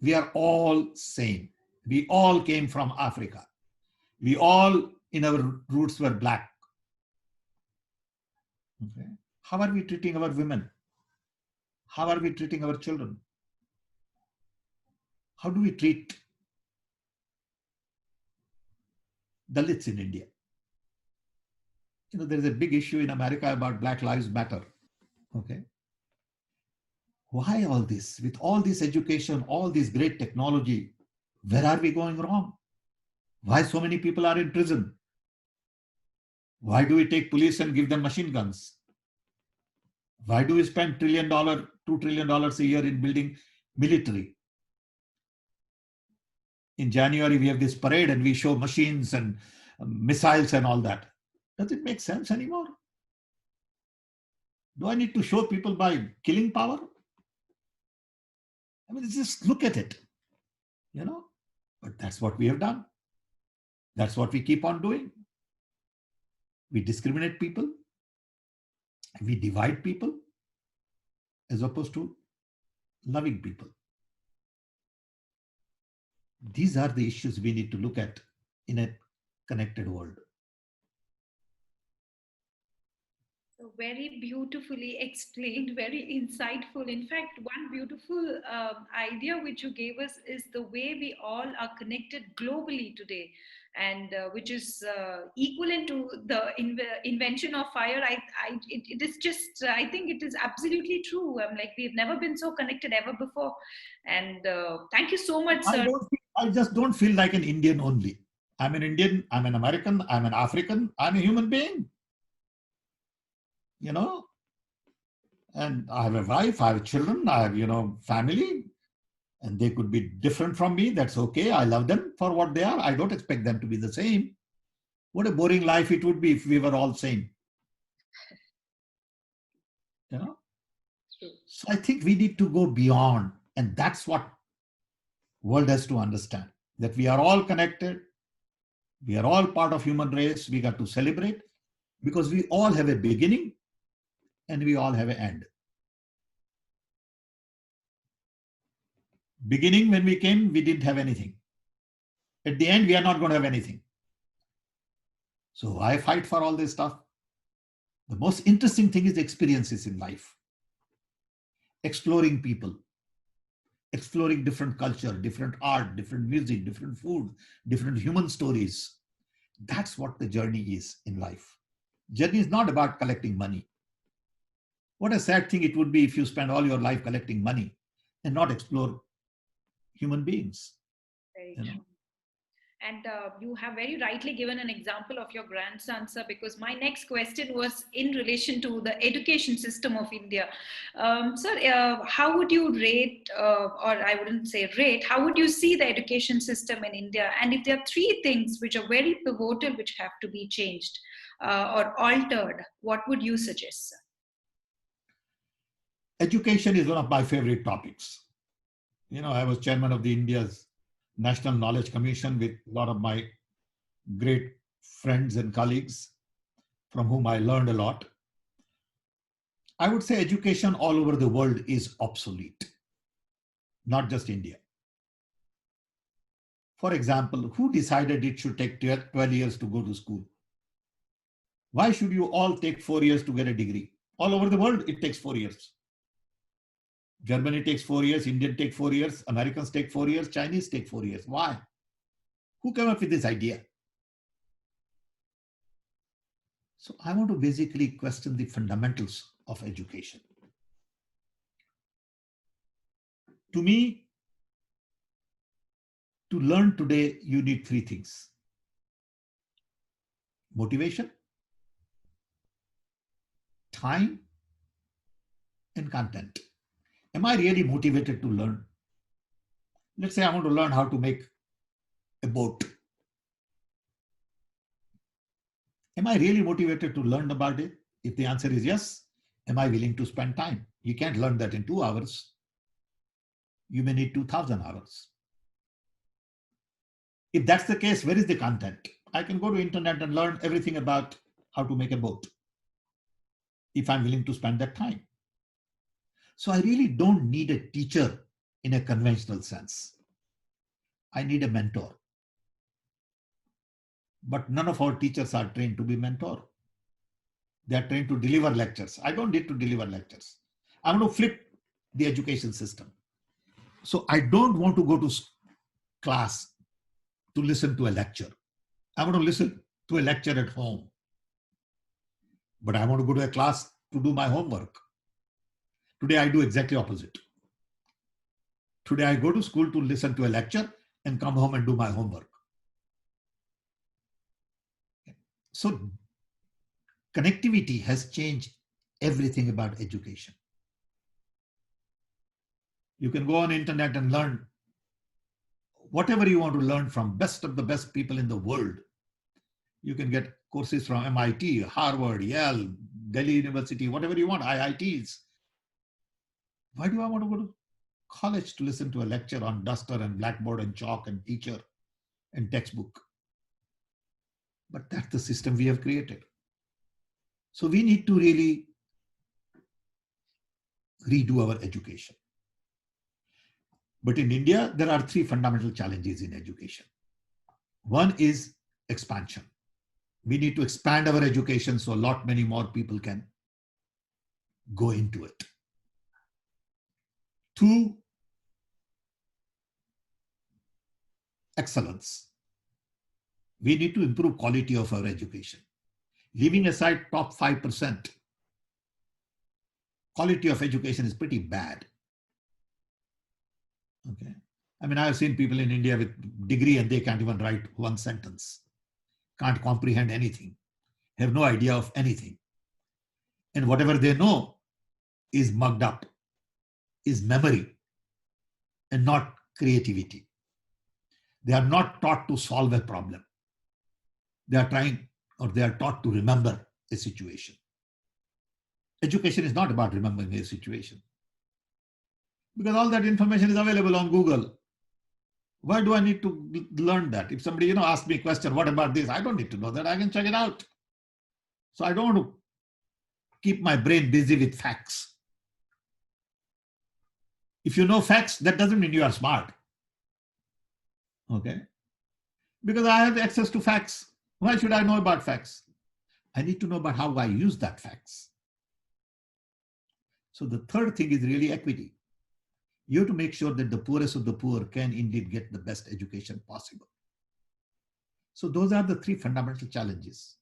We are all same. We all came from Africa. We all in our roots were black. Okay. How are we treating our women? How are we treating our children? How do we treat Dalits in India? You know, there's a big issue in America about Black Lives Matter. Okay. Why all this? With all this education, all this great technology, where are we going wrong? Why so many people are in prison? Why do we take police and give them machine guns? Why do we spend $1 trillion, $2 trillion a year in building military? In January, we have this parade and we show machines and missiles and all that. Does it make sense anymore? Do I need to show people by killing power? I mean, just look at it, you know, but that's what we have done. That's what we keep on doing. We discriminate people. We divide people as opposed to loving people. These are the issues we need to look at in a connected world. So very beautifully explained, very insightful. In fact, one beautiful idea which you gave us is the way we all are connected globally today, and which is equivalent to the invention of fire. It is just, I think it is absolutely true. Like we've never been so connected ever before. And thank you so much, I sir. don't think I just don't feel like an Indian only. I'm an Indian, I'm an American, I'm an African, I'm a human being. You know, and I have a wife, I have children, I have, family, and they could be different from me. That's okay. I love them for what they are. I don't expect them to be the same. What a boring life it would be if we were all same. You know? So I think we need to go beyond, and that's what world has to understand, that we are all connected. We are all part of human race. We got to celebrate because we all have a beginning and we all have an end. Beginning, when we came, we didn't have anything. At the end, we are not going to have anything. So I fight for all this stuff. The most interesting thing is experiences in life. Exploring people, exploring different culture, different art, different music, different food, different human stories. That's what the journey is in life. Journey is not about collecting money. What a sad thing it would be if you spend all your life collecting money and not explore human beings. Very true. And you have very rightly given an example of your grandson, sir, because my next question was in relation to the education system of India. Sir, how would you rate, or I wouldn't say rate, how would you see the education system in India? And if there are three things which are very pivotal, which have to be changed or altered, what would you suggest, sir? Education is one of my favorite topics. I was chairman of the India's National Knowledge Commission with a lot of my great friends and colleagues from whom I learned a lot. I would say education all over the world is obsolete, not just India. For example, who decided it should take 12 years to go to school? Why should you all take 4 years to get a degree? All over the world, it takes 4 years. Germany takes 4 years, Indian take 4 years, Americans take 4 years, Chinese take 4 years. Why? Who came up with this idea? So I want to basically question the fundamentals of education. To me, to learn today, you need three things: motivation, time, and content. Am I really motivated to learn? Let's say I want to learn how to make a boat. Am I really motivated to learn about it? If the answer is yes, am I willing to spend time? You can't learn that in 2 hours. You may need 2,000 hours. If that's the case, where is the content? I can go to internet and learn everything about how to make a boat if I'm willing to spend that time. So I really don't need a teacher in a conventional sense. I need a mentor. But none of our teachers are trained to be mentor. They are trained to deliver lectures. I don't need to deliver lectures. I want to flip the education system. So I don't want to go to class to listen to a lecture. I want to listen to a lecture at home. But I want to go to a class to do my homework. Today I do exactly opposite. Today I go to school to listen to a lecture and come home and do my homework. So connectivity has changed everything about education. You can go on internet and learn whatever you want to learn from best of the best people in the world. You can get courses from MIT, Harvard, Yale, Delhi University, whatever you want, IITs. Why do I want to go to college to listen to a lecture on duster and blackboard and chalk and teacher and textbook? But that's the system we have created. So we need to really redo our education. But in India, there are three fundamental challenges in education. One is expansion. We need to expand our education so a lot many more people can go into it. Two, excellence. We need to improve quality of our education. Leaving aside top 5%, quality of education is pretty bad. Okay. I mean, I have seen people in India with degree and they can't even write one sentence, can't comprehend anything, have no idea of anything. And whatever they know is mugged up, is memory and not creativity. They are not taught to solve a problem. They are trying, or they are taught to remember a situation. Education is not about remembering a situation, because all that information is available on Google. Why do I need to learn that? If somebody, asks me a question, what about this? I don't need to know that. I can check it out. So I don't want to keep my brain busy with facts. If you know facts, that doesn't mean you are smart. Okay? Because I have access to facts. Why should I know about facts? I need to know about how I use that facts. So the third thing is really equity. You have to make sure that the poorest of the poor can indeed get the best education possible. So those are the three fundamental challenges.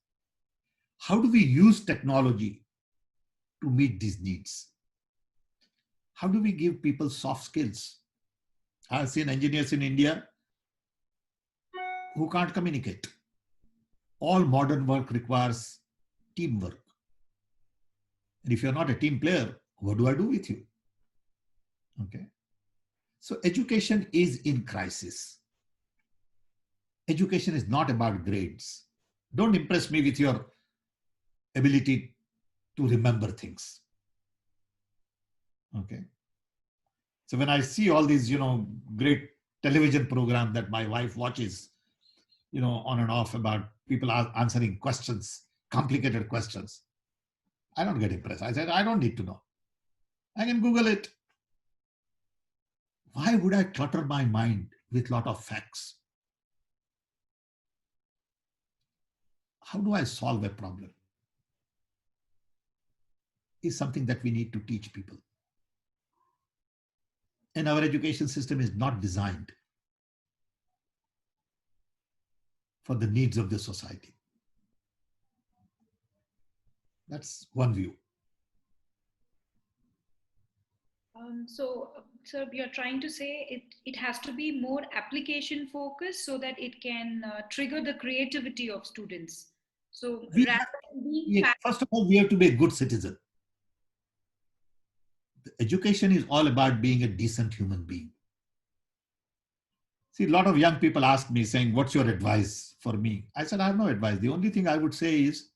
How do we use technology to meet these needs? How do we give people soft skills? I've seen engineers in India who can't communicate. All modern work requires teamwork. And if you're not a team player, what do I do with you? Okay. So education is in crisis. Education is not about grades. Don't impress me with your ability to remember things. Okay. So when I see all these, great television programs that my wife watches, on and off about people answering questions, complicated questions, I don't get impressed. I said, I don't need to know. I can Google it. Why would I clutter my mind with a lot of facts? How do I solve a problem? Is something that we need to teach people. And our education system is not designed for the needs of the society. That's one view. So, sir, you're trying to say it has to be more application focused so that it can trigger the creativity of students. So, First of all, we have to be a good citizen. The education is all about being a decent human being. See, a lot of young people ask me saying, what's your advice for me? I said, I have no advice. The only thing I would say is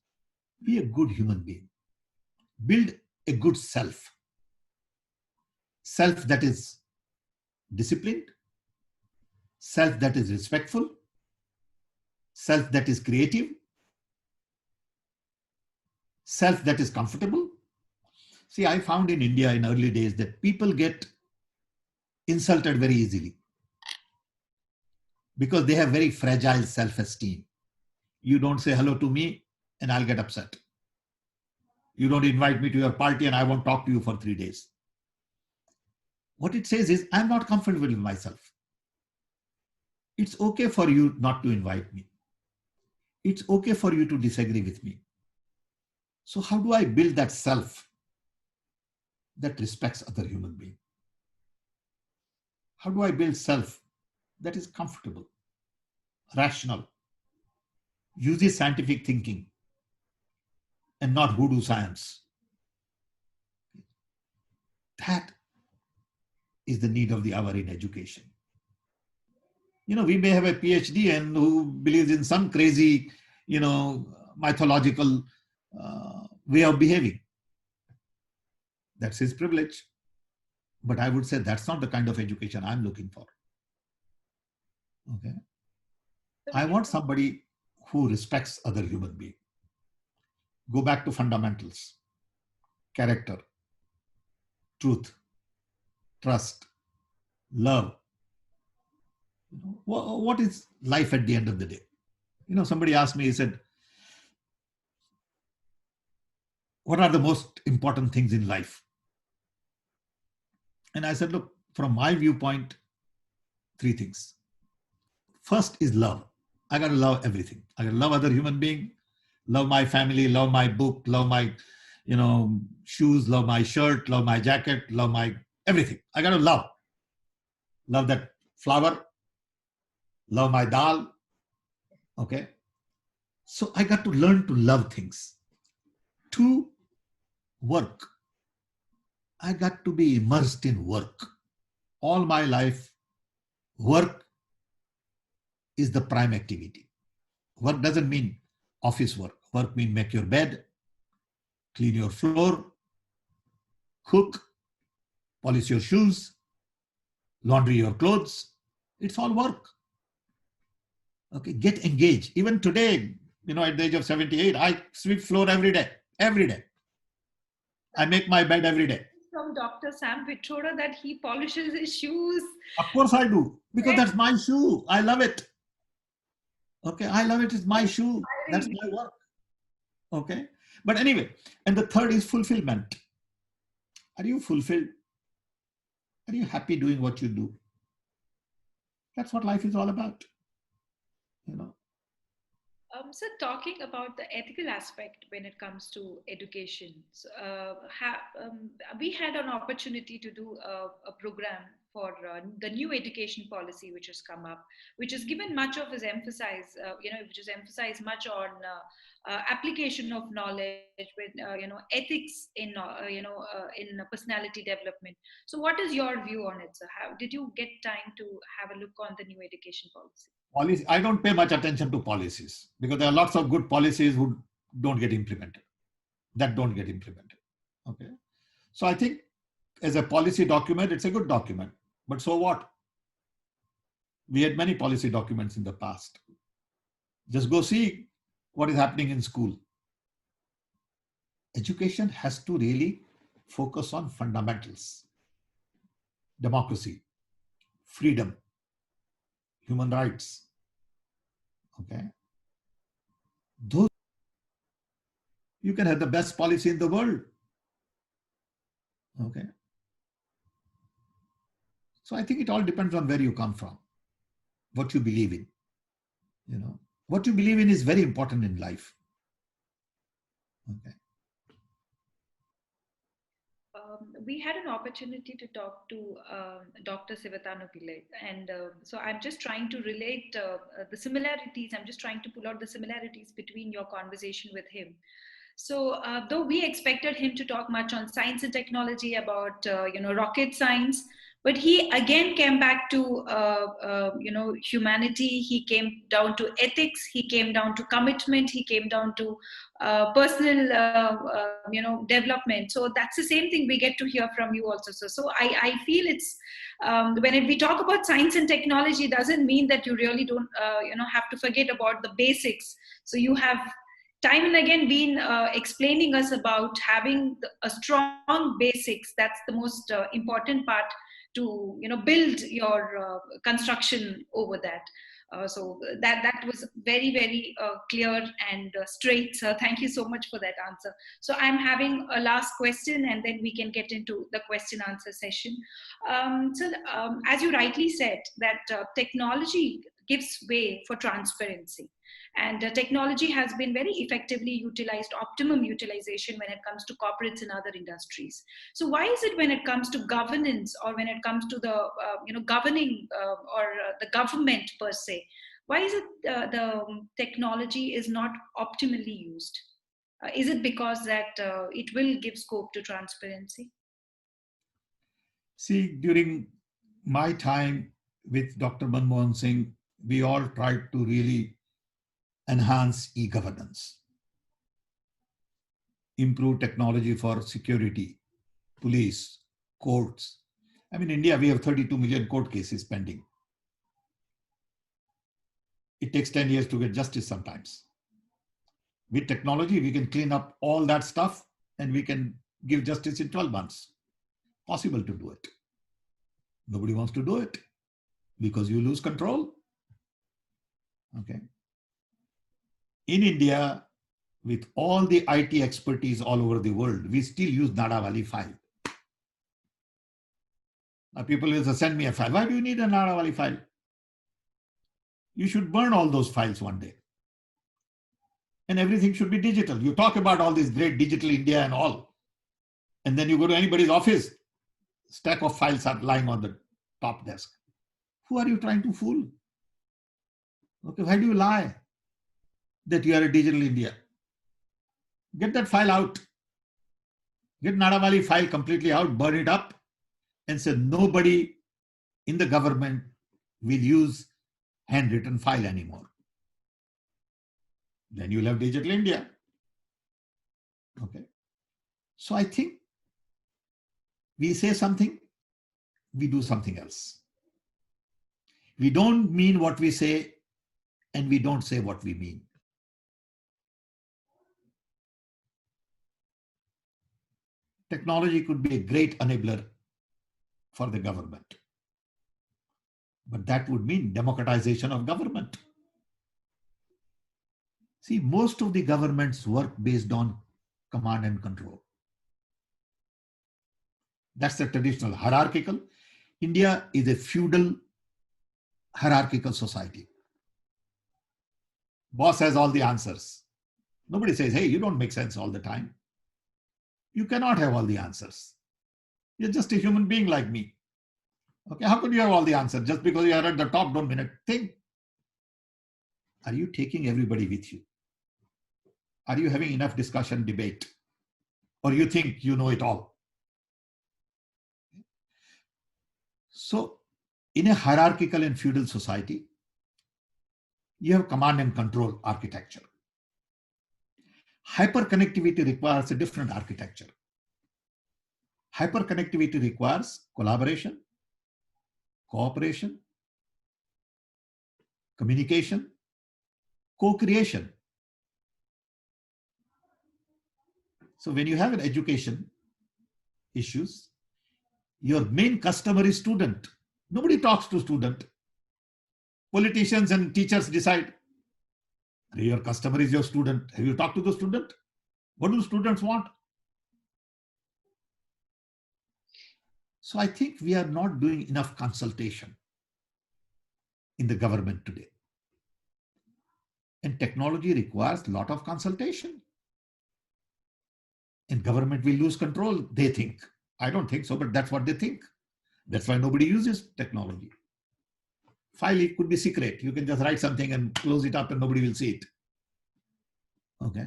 be a good human being. Build a good self. Self that is disciplined, self that is respectful, self that is creative, self that is comfortable. See, I found in India in early days that people get insulted very easily because they have very fragile self-esteem. You don't say hello to me and I'll get upset. You don't invite me to your party and I won't talk to you for 3 days. What it says is, I'm not comfortable with myself. It's okay for you not to invite me. It's okay for you to disagree with me. So how do I build that self that respects other human beings? How do I build self that is comfortable, rational, uses scientific thinking and not voodoo science? That is the need of the hour in education. We may have a PhD and who believes in some crazy, mythological way of behaving. That's his privilege. But I would say that's not the kind of education I'm looking for. Okay. I want somebody who respects other human beings. Go back to fundamentals, character, truth, trust, love. What is life at the end of the day? Somebody asked me, he said, what are the most important things in life? And I said, look, from my viewpoint, 3 things. First is love. I got to love everything. I got to love other human being, love my family, love my book, love my, shoes, love my shirt, love my jacket, love my everything. I got to love that flour, love my dal. Okay. So I got to learn to love things. To work, I got to be immersed in work. All my life, work is the prime activity. Work doesn't mean office work. Work means make your bed, clean your floor, cook, polish your shoes, laundry your clothes. It's all work. Okay, get engaged. Even today, at the age of 78, I sweep floor every day. Every day. I make my bed every day. From Dr. Sam Pitroda that he polishes his shoes. Of course I do, because that's my shoe. I love it. Okay, I love it. It's my shoe. That's my work. Okay. But anyway, and the third is fulfillment. Are you fulfilled? Are you happy doing what you do? That's what life is all about. So talking about the ethical aspect when it comes to education, so, we had an opportunity to do a program for the new education policy which has come up, which has given much of its emphasis, which has emphasized much on application of knowledge with, ethics in, in personality development. So what is your view on it, sir? How did you get time to have a look on the new education policy? I don't pay much attention to policies because there are lots of good policies who don't get implemented. Okay. So I think as a policy document, it's a good document. But so what? We had many policy documents in the past. Just go see what is happening in school. Education has to really focus on fundamentals. Democracy, freedom, human rights. Okay. Those, you can have the best policy in the world. Okay. So I think it all depends on where you come from, what you believe in. What you believe in is very important in life. Okay. We had an opportunity to talk to Dr. Sivathanu Pillai, and so I'm just trying to relate the similarities. I'm just trying to pull out the similarities between your conversation with him. So, though we expected him to talk much on science and technology about rocket science, but he again came back to humanity. He came down to ethics. He came down to commitment. He came down to personal development. So that's the same thing we get to hear from you also. So I feel it's when we talk about science and technology, doesn't mean that you really don't have to forget about the basics. So you have time and again been explaining us about having a strong basics. That's the most important part to build your construction over that. So that was very, very clear and straight. So thank you so much for that answer. So I'm having a last question and then we can get into the question answer session. As you rightly said, that technology gives way for transparency. And technology has been very effectively utilized, optimum utilization when it comes to corporates and other industries. So why is it when it comes to governance or when it comes to the governing or the government per se, why is it the technology is not optimally used? Is it because that it will give scope to transparency? See, during my time with Dr. Manmohan Singh, we all tried to really enhance e-governance, improve technology for security, police, courts. In India, we have 32 million court cases pending. It takes 10 years to get justice sometimes. With technology, we can clean up all that stuff and we can give justice in 12 months. Possible to do it. Nobody wants to do it because you lose control. Okay. In India, with all the IT expertise all over the world, we still use Nadawali file. Now people will send me a file. Why do you need a Nadawali file? You should burn all those files one day. And everything should be digital. You talk about all this great digital India and all. And then you go to anybody's office, stack of files are lying on the top desk. Who are you trying to fool? Okay, why do you lie that you are a digital India? Get that file out. Get Nadawali file completely out, burn it up, and say nobody in the government will use handwritten file anymore. Then you'll have digital India. Okay. So I think we say something, we do something else. We don't mean what we say, and we don't say what we mean. Technology could be a great enabler for the government, but that would mean democratization of government. See, most of the governments work based on command and control. That's the traditional hierarchical. India is a feudal hierarchical society. Boss has all the answers. Nobody says, hey, you don't make sense all the time. You cannot have all the answers. You're just a human being like me. Okay, how could you have all the answers? Just because you are at the top, don't mean a thing. Are you taking everybody with you? Are you having enough discussion, debate? Or you think you know it all? So, in a hierarchical and feudal society, you have command and control architecture. Hyperconnectivity requires a different architecture. Hyperconnectivity requires collaboration, cooperation, communication, co-creation. So when you have an education issues, your main customer is student. Nobody talks to student. Politicians and teachers decide. Your customer is your student. Have you talked to the student? What do students want? So I think we are not doing enough consultation in the government today. And technology requires a lot of consultation. And government will lose control, they think. I don't think so, but that's what they think. That's why nobody uses technology. File, it could be secret. You can just write something and close it up and nobody will see it. Okay.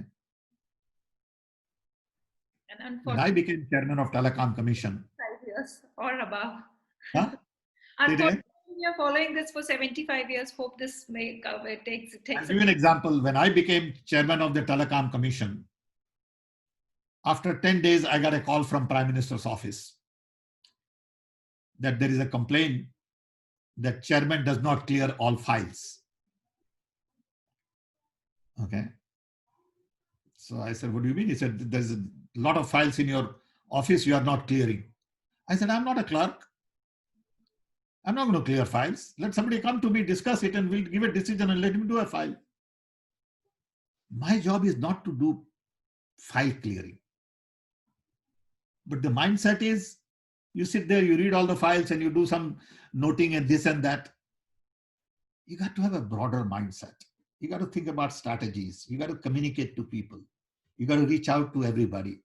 And when I became chairman of Telecom Commission. 5 years or above. Huh? Unfortunately, we are following this for 75 years. Hope this may cover. It takes. I'll give you an example. When I became chairman of the Telecom Commission, after 10 days, I got a call from Prime Minister's office that there is a complaint that chairman does not clear all files. Okay. So I said, what do you mean? He said, there's a lot of files in your office you are not clearing. I said, I'm not a clerk. I'm not going to clear files. Let somebody come to me, discuss it, and we'll give a decision and let him do a file. My job is not to do file clearing. But the mindset is, you sit there, you read all the files and you do some noting and this and that. You got to have a broader mindset. You got to think about strategies. You got to communicate to people. You got to reach out to everybody.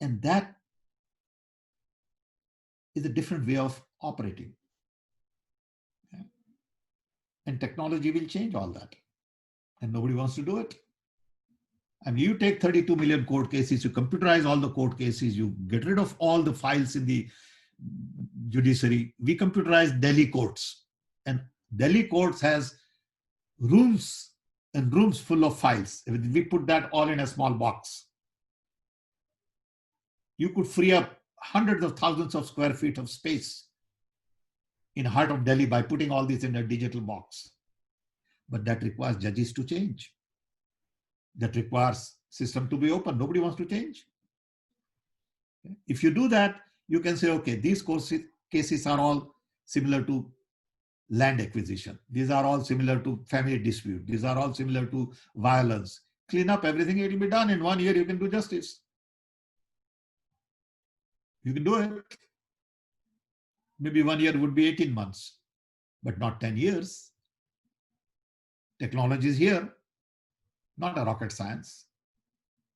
And that is a different way of operating. Okay? And technology will change all that. And nobody wants to do it. I mean, you take 32 million court cases, you computerize all the court cases, you get rid of all the files in the judiciary. We computerize Delhi courts. And Delhi courts has rooms and rooms full of files. We put that all in a small box. You could free up hundreds of thousands of square feet of space in the heart of Delhi by putting all this in a digital box. But that requires judges to change. That requires system to be open. Nobody wants to change. If you do that, you can say, okay, these cases are all similar to land acquisition. These are all similar to family dispute. These are all similar to violence. Clean up everything, it will be done. In 1 year, you can do justice. You can do it. Maybe 1 year would be 18 months, but not 10 years. Technology is here, not a rocket science.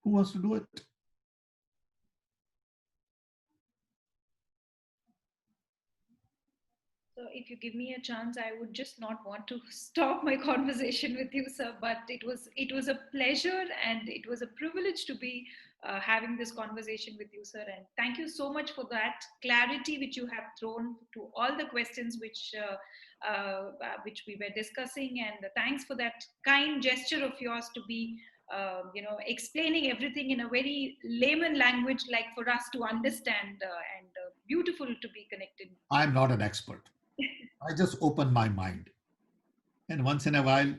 Who wants to do it? So if you give me a chance, I would just not want to stop my conversation with you, sir. But it was a pleasure and it was a privilege to be having this conversation with you, sir. And thank you so much for that clarity which you have thrown to all the questions which we were discussing. And thanks for that kind gesture of yours to be explaining everything in a very layman language, like for us to understand, and beautiful to be connected. I'm not an expert. I just open my mind. And once in a while,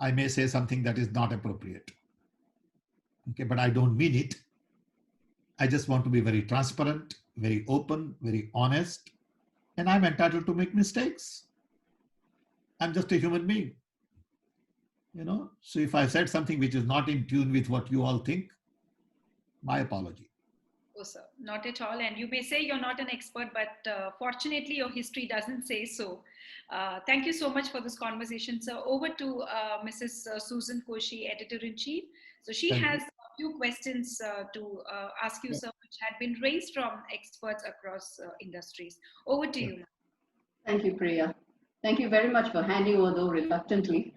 I may say something that is not appropriate. Okay, but I don't mean it. I just want to be very transparent, very open, very honest. And I'm entitled to make mistakes. I'm just a human being. So if I said something which is not in tune with what you all think, my apology. Oh, sir, not at all. And you may say you're not an expert, but fortunately, your history doesn't say so. Thank you so much for this conversation, sir. Over to Mrs. Susan Koshi, Editor-in-Chief. So she has a few questions to ask you, sir, which had been raised from experts across industries. Over to you, ma'am. Thank you, Priya. Thank you very much for handing over, though reluctantly.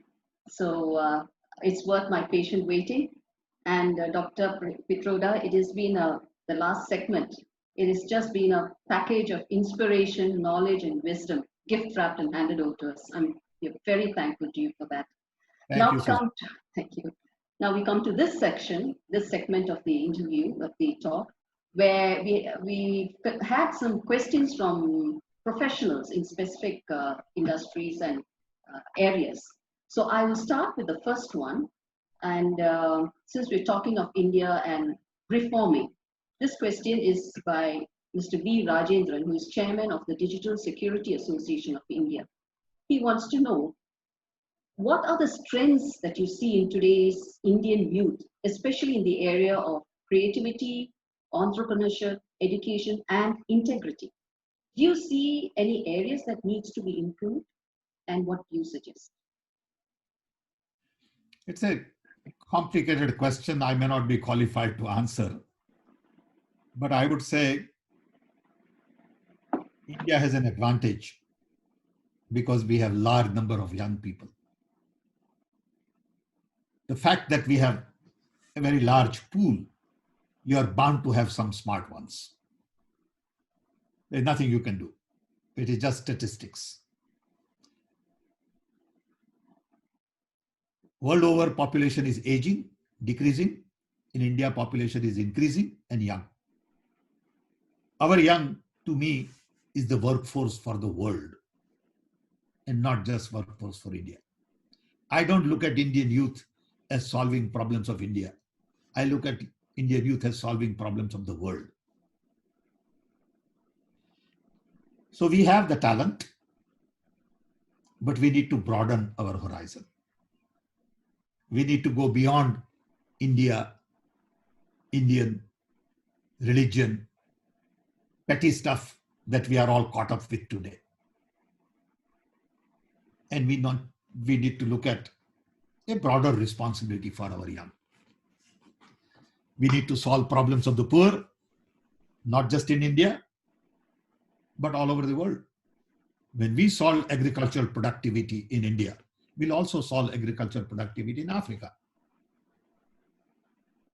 So it's worth my patient waiting. And Dr. Pitroda, it has been the last segment. It has just been a package of inspiration, knowledge, and wisdom, gift wrapped and handed over to us. We're very thankful to you for that. Thank you. Now we come to this section, this segment of the interview, of the talk, where we had some questions from professionals in specific industries and areas. So I will start with the first one. And since we're talking of India and reforming, this question is by Mr. V. Rajendran, who is chairman of the Digital Security Association of India. He wants to know, what are the strengths that you see in today's Indian youth, especially in the area of creativity, entrepreneurship, education, and integrity? Do you see any areas that needs to be improved, and what do you suggest? It's a complicated question I may not be qualified to answer. But I would say India has an advantage because we have a large number of young people. The fact that we have a very large pool, you are bound to have some smart ones. There's nothing you can do. It is just statistics. World over, population is aging, decreasing. In India, population is increasing and young. Our young, to me, is the workforce for the world and not just workforce for India. I don't look at Indian youth as solving problems of India. I look at Indian youth as solving problems of the world. So we have the talent, but we need to broaden our horizon. We need to go beyond India, Indian religion, petty stuff that we are all caught up with today. And we need to look at a broader responsibility for our young. We need to solve problems of the poor, not just in India, but all over the world. When we solve agricultural productivity in India, we'll also solve agricultural productivity in Africa.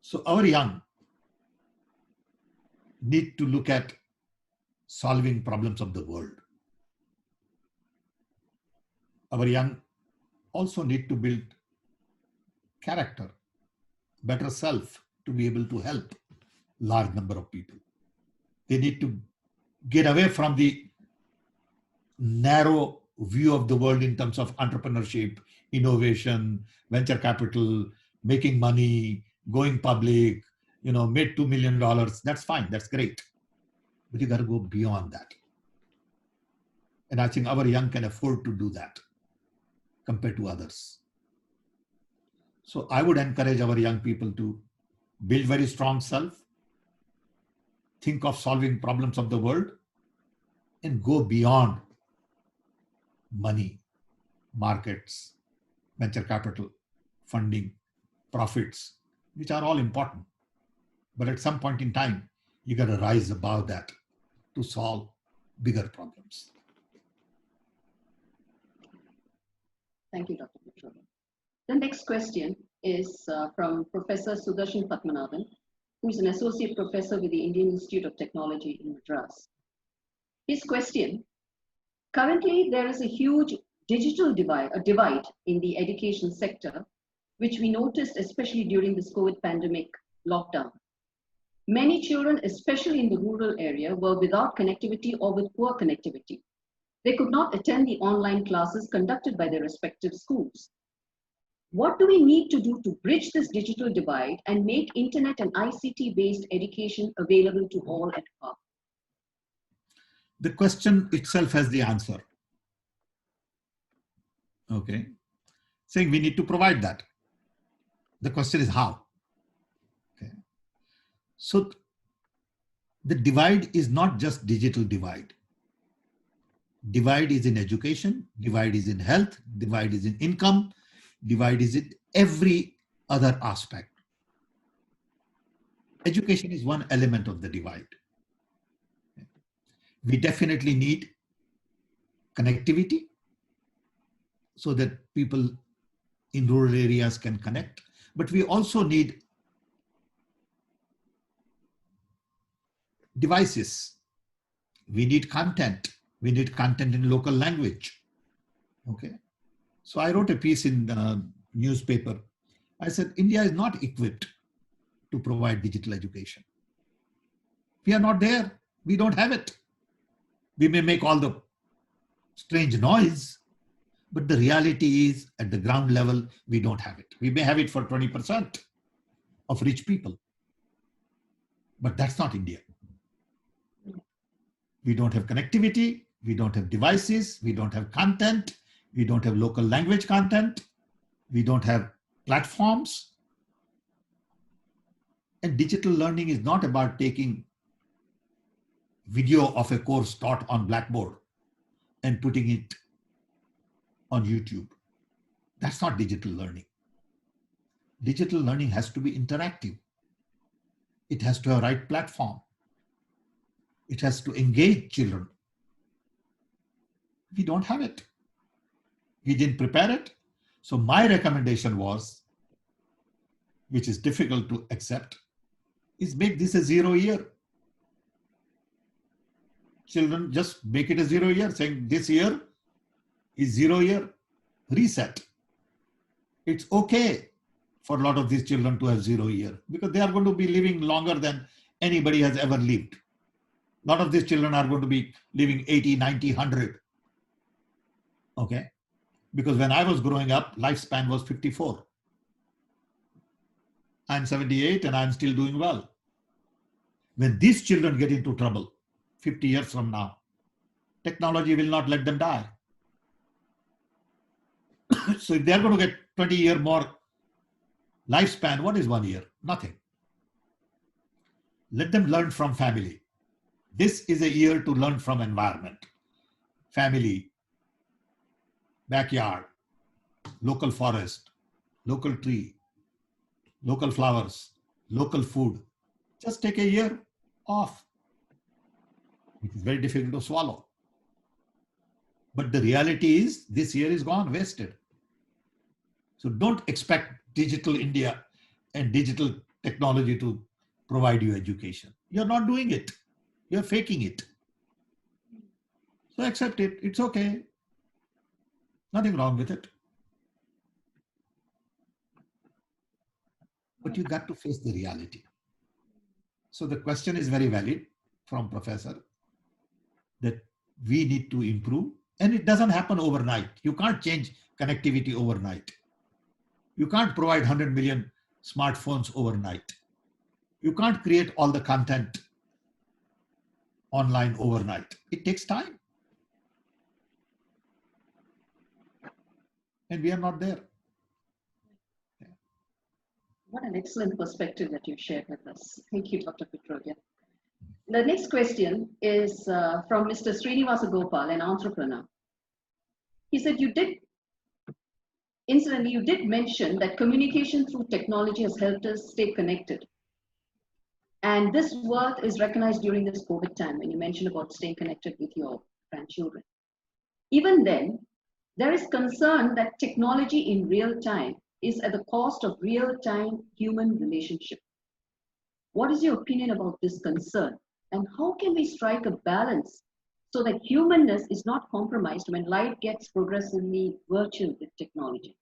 So our young need to look at solving problems of the world. Our young also need to build character, better self to be able to help large number of people. They need to get away from the narrow view of the world in terms of entrepreneurship, innovation, venture capital, making money, going public, made $2 million. That's fine. That's great. But you got to go beyond that. And I think our young can afford to do that compared to others. So I would encourage our young people to build very strong self, think of solving problems of the world, and go beyond money, markets, venture capital, funding, profits, which are all important. But at some point in time, you got to rise above that to solve bigger problems. Thank you, Dr. Pitroda. The next question is from Professor Sudarshan Padmanabhan, who is an associate professor with the Indian Institute of Technology in Madras. His question: currently, there is a huge digital divide in the education sector, which we noticed especially during this COVID pandemic lockdown. Many children, especially in the rural area, were without connectivity or with poor connectivity. They could not attend the online classes conducted by their respective schools. What do we need to do to bridge this digital divide and make internet and ICT-based education available to all at par? The question itself has the answer. Okay. Saying we need to provide that. The question is how. Okay. So the divide is not just digital divide. Divide is in education, divide is in health, divide is in income, divide is in every other aspect. Education is one element of the divide. We definitely need connectivity so that people in rural areas can connect, but we also need devices. We need content. We need content in local language. Okay. So I wrote a piece in the newspaper. I said, India is not equipped to provide digital education. We are not there. We don't have it. We may make all the strange noise, but the reality is at the ground level, we don't have it. We may have it for 20% of rich people, but that's not India. We don't have connectivity. We don't have devices. We don't have content. We don't have local language content. We don't have platforms. And digital learning is not about taking video of a course taught on Blackboard and putting it on YouTube. That's not digital learning. Digital learning has to be interactive. It has to have the right platform. It has to engage children. We don't have it. We didn't prepare it. So my recommendation was, which is difficult to accept, is make this a 0 year. Children, just make it a 0 year, saying this year is 0 year, reset. It's okay for a lot of these children to have 0 year because they are going to be living longer than anybody has ever lived. A lot of these children are going to be living 80, 90, 100. Okay. Because when I was growing up, lifespan was 54. I'm 78 and I'm still doing well. When these children get into trouble 50 years from now, technology will not let them die. So if they're going to get 20 years more lifespan, what is 1 year? Nothing. Let them learn from family. This is a year to learn from environment, family, backyard, local forest, local tree, local flowers, local food. Just take a year off. It is very difficult to swallow. But the reality is this year is gone, wasted. So don't expect digital India and digital technology to provide you education. You're not doing it. You're faking it. So accept it. It's okay. Nothing wrong with it. But you got to face the reality. So the question is very valid from Professor that we need to improve, and it doesn't happen overnight. You can't change connectivity overnight. You can't provide 100 million smartphones overnight. You can't create all the content online overnight. It takes time. And we are not there. What an excellent perspective that you shared with us. Thank you, Dr. Pitroda. The next question is from Mr. Srinivasa Gopal, an entrepreneur. He said, incidentally, you did mention that communication through technology has helped us stay connected. And this worth is recognized during this COVID time when you mentioned about staying connected with your grandchildren. Even then, There is concern that technology in real time is at the cost of real-time human relationship. What is your opinion about this concern? And how can we strike a balance so that humanness is not compromised when life gets progressively virtual with technology?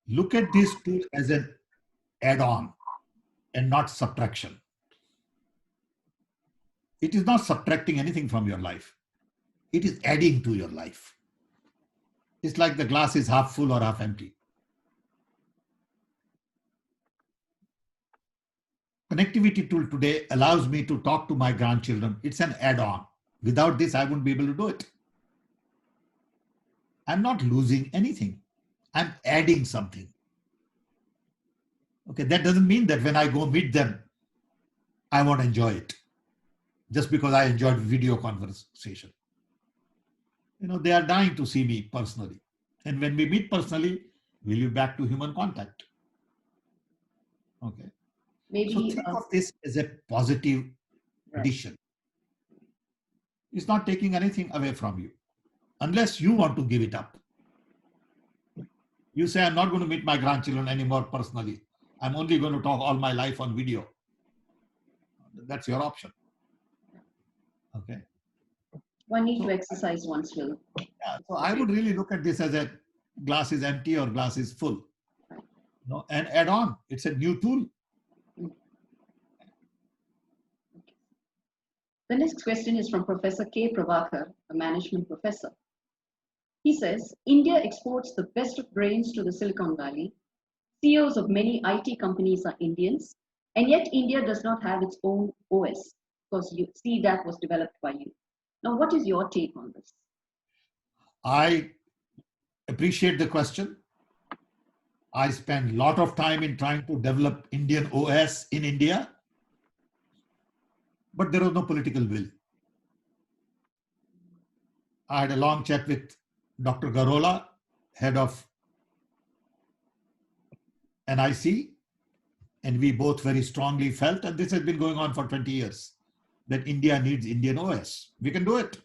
Look at this tool as an add-on and not subtraction. It is not subtracting anything from your life. It is adding to your life. It's like the glass is half full or half empty. Connectivity tool today allows me to talk to my grandchildren. It's an add-on. Without this, I wouldn't be able to do it. I'm not losing anything. I'm adding something. Okay, that doesn't mean that when I go meet them, I won't enjoy it. Just because I enjoyed video conversation. You know, they are dying to see me personally. And when we meet personally, we'll be back to human contact. Okay. Maybe, so think of this as a positive addition. It's not taking anything away from you, unless you want to give it up. You say, I'm not going to meet my grandchildren anymore personally. I'm only going to talk all my life on video. That's your option. Okay. One need to exercise one's will. Yeah, so I would really look at this as a glass is empty or glass is full. No, and add on. It's a new tool. The next question is from Professor K. Pravakar, a management professor. He says, India exports the best of brains to the Silicon Valley. CEOs of many IT companies are Indians, and yet India does not have its own OS because CDAP was developed by you. Now, what is your take on this? I appreciate the question. I spent a lot of time in trying to develop Indian OS in India, but there was no political will. I had a long chat with Dr. Garola, head of NIC, and we both very strongly felt, and this has been going on for 20 years, that India needs Indian OS. We can do it.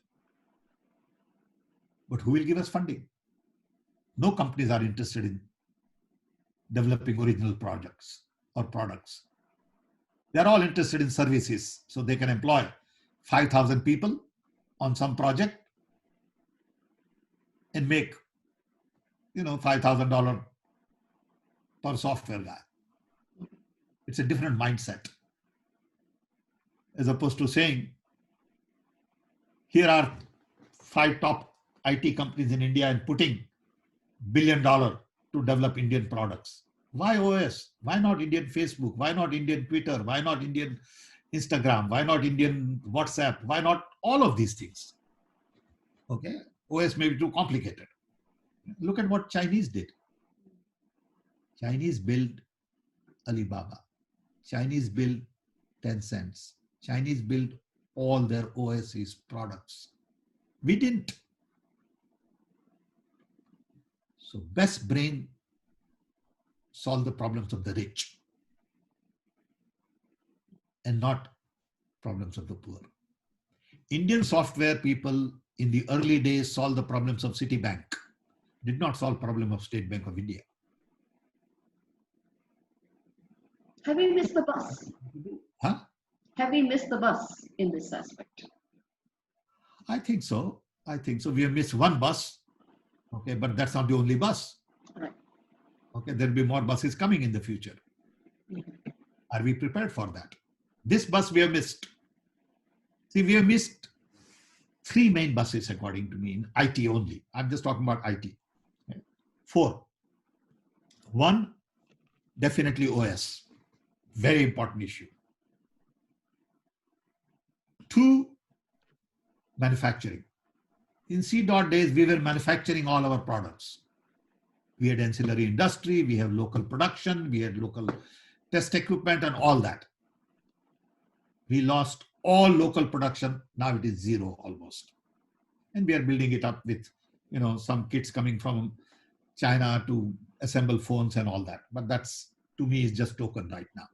But who will give us funding? No companies are interested in developing original projects or products. They're all interested in services, so they can employ 5,000 people on some project and make, $5,000 per software guy. It's a different mindset. As opposed to saying, here are 5 top IT companies in India and putting $1 billion to develop Indian products. Why OS? Why not Indian Facebook? Why not Indian Twitter? Why not Indian Instagram? Why not Indian WhatsApp? Why not all of these things? Okay, OS may be too complicated. Look at what Chinese did. Chinese built Alibaba. Chinese built Tencent. Chinese built all their OS's products. We didn't. So best brain solve the problems of the rich and not problems of the poor. Indian software people in the early days solved the problems of Citibank, did not solve problem of State Bank of India. Have we missed the bus? Huh? Have we missed the bus in this aspect? I think so. We have missed one bus. Okay, but that's not the only bus. Right. Okay, there'll be more buses coming in the future. Are we prepared for that? This bus we have missed. See, we have missed 3 main buses, according to me, in IT only. I'm just talking about IT. Okay. 4. 1, definitely OS. Very important issue. 2, manufacturing. In C. days, we were manufacturing all our products. We had ancillary industry, we have local production, we had local test equipment and all that. We lost all local production. Now it is 0 almost. And we are building it up with, some kits coming from China to assemble phones and all that. But that's, to me, is just token right now.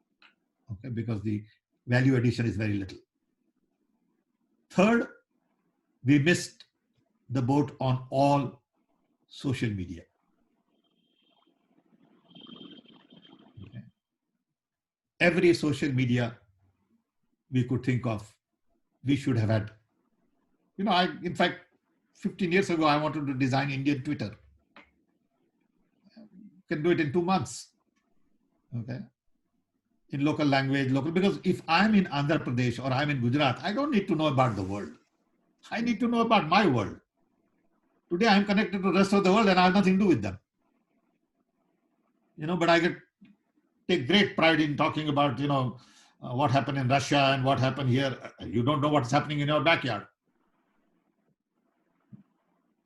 Okay, because the value addition is very little. 3rd, we missed the boat on all social media. Okay. Every social media we could think of, we should have had. In fact, 15 years ago, I wanted to design Indian Twitter. Can do it in 2 months. Okay. In local language, because if I'm in Andhra Pradesh or I'm in Gujarat, I don't need to know about the world. I need to know about my world. Today, I'm connected to the rest of the world and I have nothing to do with them. But I take great pride in talking about, what happened in Russia and what happened here. You don't know what's happening in your backyard.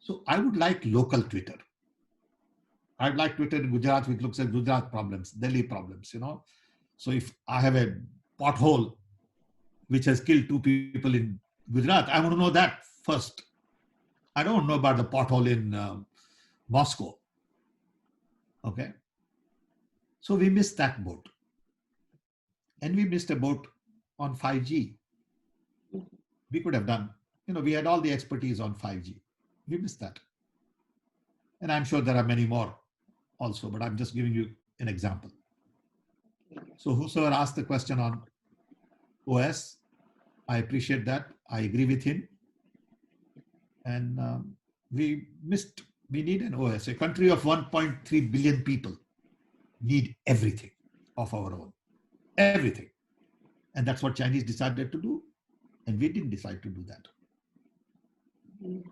So I would like local Twitter. I'd like Twitter in Gujarat, which looks at Gujarat problems, Delhi problems, So if I have a pothole which has killed 2 people in Gujarat, I want to know that first. I don't know about the pothole in Moscow. Okay. So we missed that boat. And we missed a boat on 5G. We could have done, we had all the expertise on 5G. We missed that. And I'm sure there are many more also, but I'm just giving you an example. So whosoever asked the question on OS, I appreciate that. I agree with him. And we need an OS. A country of 1.3 billion people need everything of our own. Everything. And that's what Chinese decided to do. And we didn't decide to do that. Okay.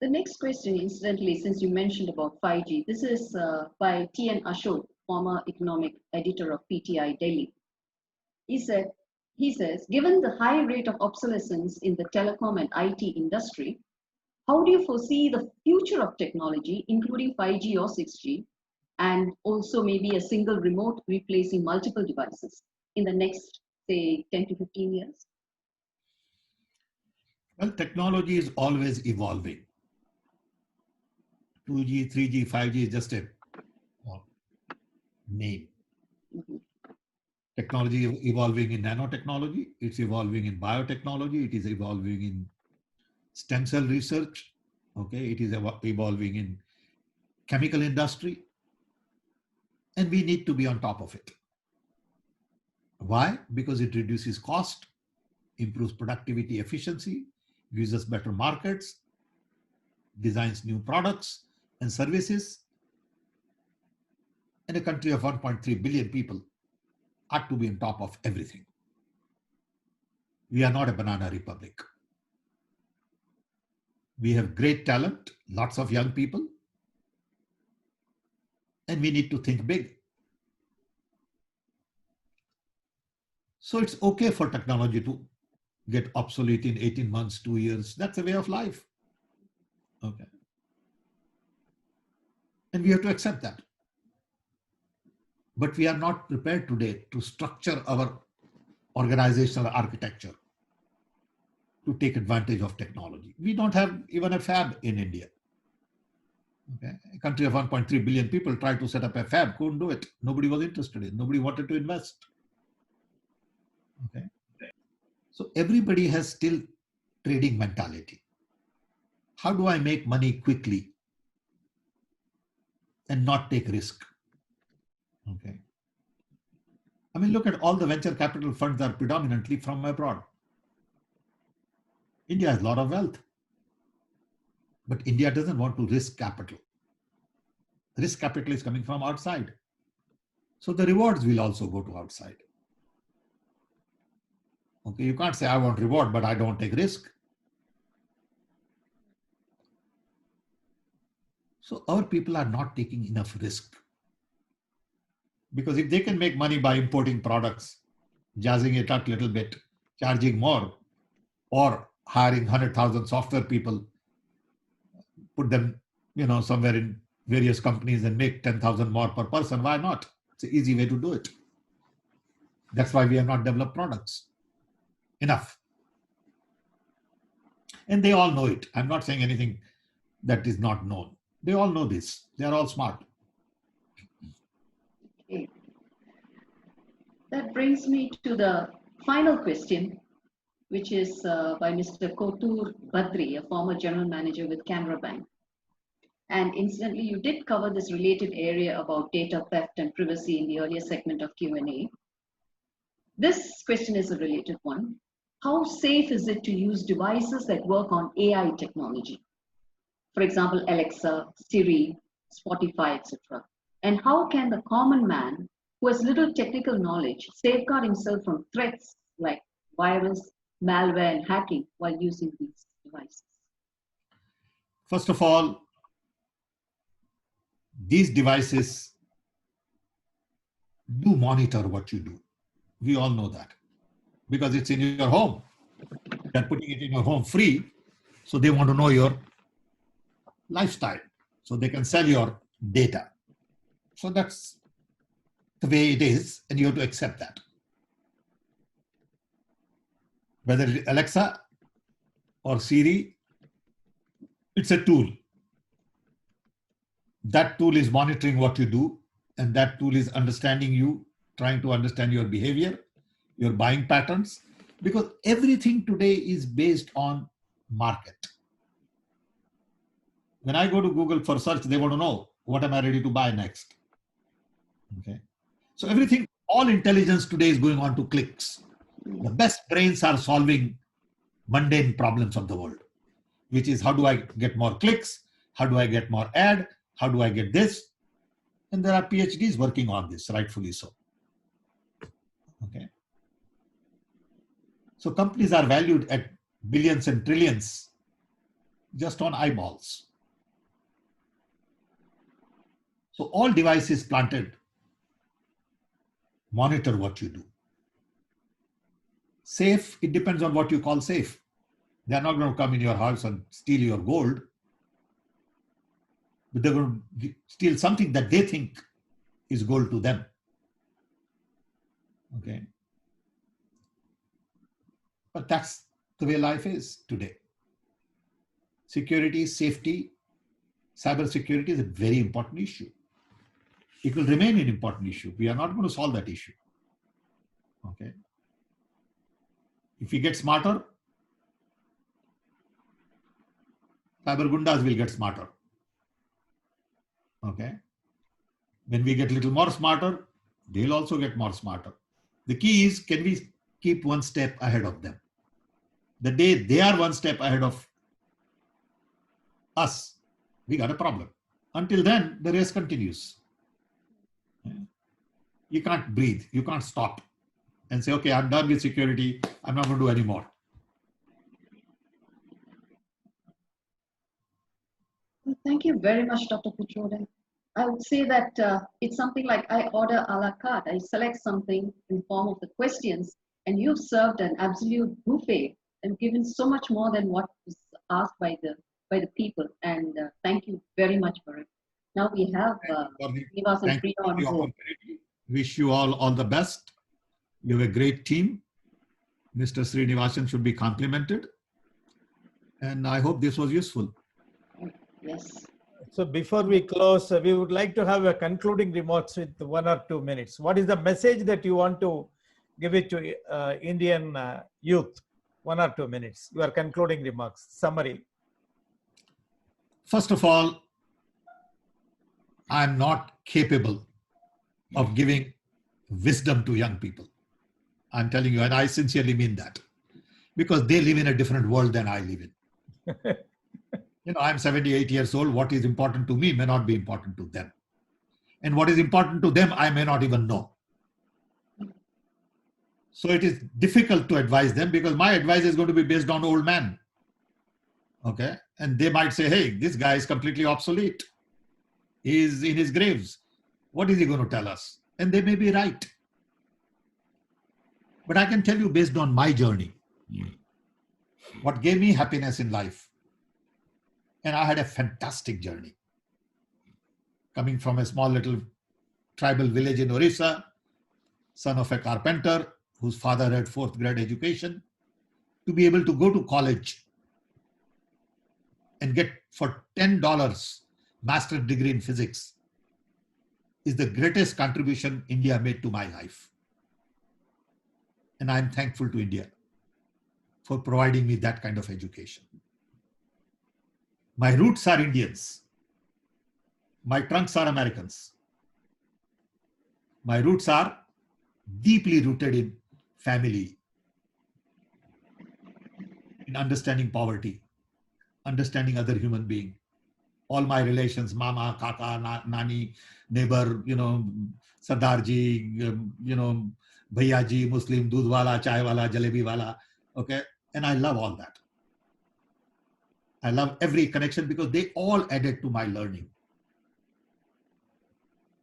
The next question, incidentally, since you mentioned about 5G, this is by T.N. Ashok, former economic editor of PTI Delhi. He says, given the high rate of obsolescence in the telecom and IT industry, how do you foresee the future of technology, including 5G or 6G, and also maybe a single remote replacing multiple devices in the next, say, 10 to 15 years? Well, technology is always evolving. 2G, 3G, 5G is just a name. Mm-hmm. Technology is evolving in nanotechnology, it's evolving in biotechnology, it is evolving in stem cell research, okay, it is evolving in chemical industry, and we need to be on top of it. Why? Because it reduces cost, improves productivity, efficiency, gives us better markets, designs new products and services. And a country of 1.3 billion people ought to be on top of everything. We are not a banana republic. We have great talent, lots of young people, and we need to think big. So it's okay for technology to get obsolete in 18 months, 2 years. That's a way of life. Okay. And we have to accept that. But we are not prepared today to structure our organizational architecture to take advantage of technology. We don't have even a fab in India. Okay. A country of 1.3 billion people tried to set up a fab, couldn't do it. Nobody was interested in, nobody wanted to invest. Okay. So everybody has still trading mentality. How do I make money quickly and not take risk? Okay. I mean, look at all the venture capital funds are predominantly from abroad. India has a lot of wealth, but India doesn't want to risk capital. Risk capital is coming from outside. So the rewards will also go to outside. Okay, you can't say I want reward, but I don't take risk. So our people are not taking enough risk. Because if they can make money by importing products, jazzing it up a little bit, charging more, or hiring 100,000 software people, put them, somewhere in various companies and make 10,000 more per person, why not? It's an easy way to do it. That's why we have not developed products enough. And they all know it. I'm not saying anything that is not known. They all know this. They are all smart. Okay. That brings me to the final question, which is by Mr. Kotur Badri, a former general manager with Canara Bank. And incidentally, you did cover this related area about data theft and privacy in the earlier segment of Q&A. This question is a related one. How safe is it to use devices that work on AI technology? For example, Alexa, Siri, Spotify, etc. And how can the common man who has little technical knowledge safeguard himself from threats like virus, malware, and hacking while using these devices? First of all, these devices do monitor what you do. We all know that because it's in your home. They're putting it in your home free, so they want to know your lifestyle, so they can sell your data. So that's the way it is, and you have to accept that. Whether it's Alexa or Siri, it's a tool. That tool is monitoring what you do, and that tool is understanding you, trying to understand your behavior, your buying patterns, because everything today is based on market. When I go to Google for search, they want to know what am I ready to buy next. Okay. So everything, all intelligence today is going on to clicks. The best brains are solving mundane problems of the world, which is how do I get more clicks? How do I get more ad? How do I get this? And there are PhDs working on this, rightfully so. Okay. So companies are valued at billions and trillions just on eyeballs. So all devices planted monitor what you do. Safe, it depends on what you call safe. They're not going to come in your house and steal your gold, but they're going to steal something that they think is gold to them. Okay. But that's the way life is today. Security, safety, cyber security is a very important issue. It will remain an important issue. We are not going to solve that issue. Okay. If we get smarter, cyber gundas will get smarter. Okay. When we get a little more smarter, they'll also get more smarter. The key is, can we keep one step ahead of them? The day they are one step ahead of us, we got a problem. Until then, the race continues. You can't breathe. You can't stop and say, okay, I'm done with security. I'm not going to do any more. Thank you very much, Dr. Pitroda. I would say that it's something like I order a la carte. I select something in the form of the questions, and you've served an absolute buffet and given so much more than what was asked by the people. And thank you very much for it. Now we have Srinivasan Priya on board. Wish you all the best. You have a great team. Mr. Srinivasan should be complimented. And I hope this was useful. Yes. So before we close, we would like to have a concluding remarks with 1 or 2 minutes. What is the message that you want to give it to Indian youth? 1 or 2 minutes. Your concluding remarks, summary. First of all, I'm not capable of giving wisdom to young people. I'm telling you, and I sincerely mean that, because they live in a different world than I live in. You know, I'm 78 years old. What is important to me may not be important to them. And what is important to them, I may not even know. So it is difficult to advise them because my advice is going to be based on old man. Okay. And they might say, hey, this guy is completely obsolete. He is in his graves. What is he going to tell us? And they may be right. But I can tell you based on my journey, what gave me happiness in life. And I had a fantastic journey. Coming from a small little tribal village in Orissa, son of a carpenter whose father had 4th grade education, to be able to go to college and get for $10 master's degree in physics is the greatest contribution India made to my life. And I'm thankful to India. for providing me that kind of education. My roots are Indians. My trunks are Americans. My roots are deeply rooted in family, in understanding poverty, understanding other human being. All my relations, mama, kaka, nani, neighbor, Sardarji, Bhaiyaji, Muslim, doodh wala, chai wala, jalebi wala. Okay. And I love all that. I love every connection because they all added to my learning.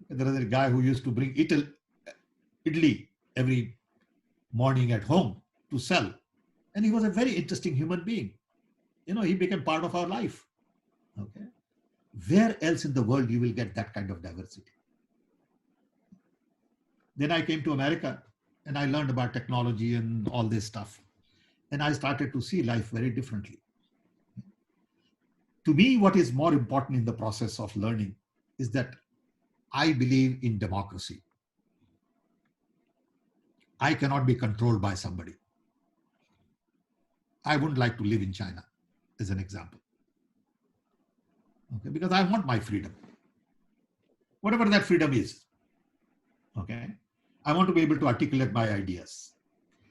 There is a guy who used to bring idli every morning at home to sell. And he was a very interesting human being. He became part of our life. Okay. Where else in the world you will get that kind of diversity? Then I came to America and I learned about technology and all this stuff. And I started to see life very differently. To me, what is more important in the process of learning is that I believe in democracy. I cannot be controlled by somebody. I wouldn't like to live in China, as an example. Okay, because I want my freedom. Whatever that freedom is. Okay. I want to be able to articulate my ideas.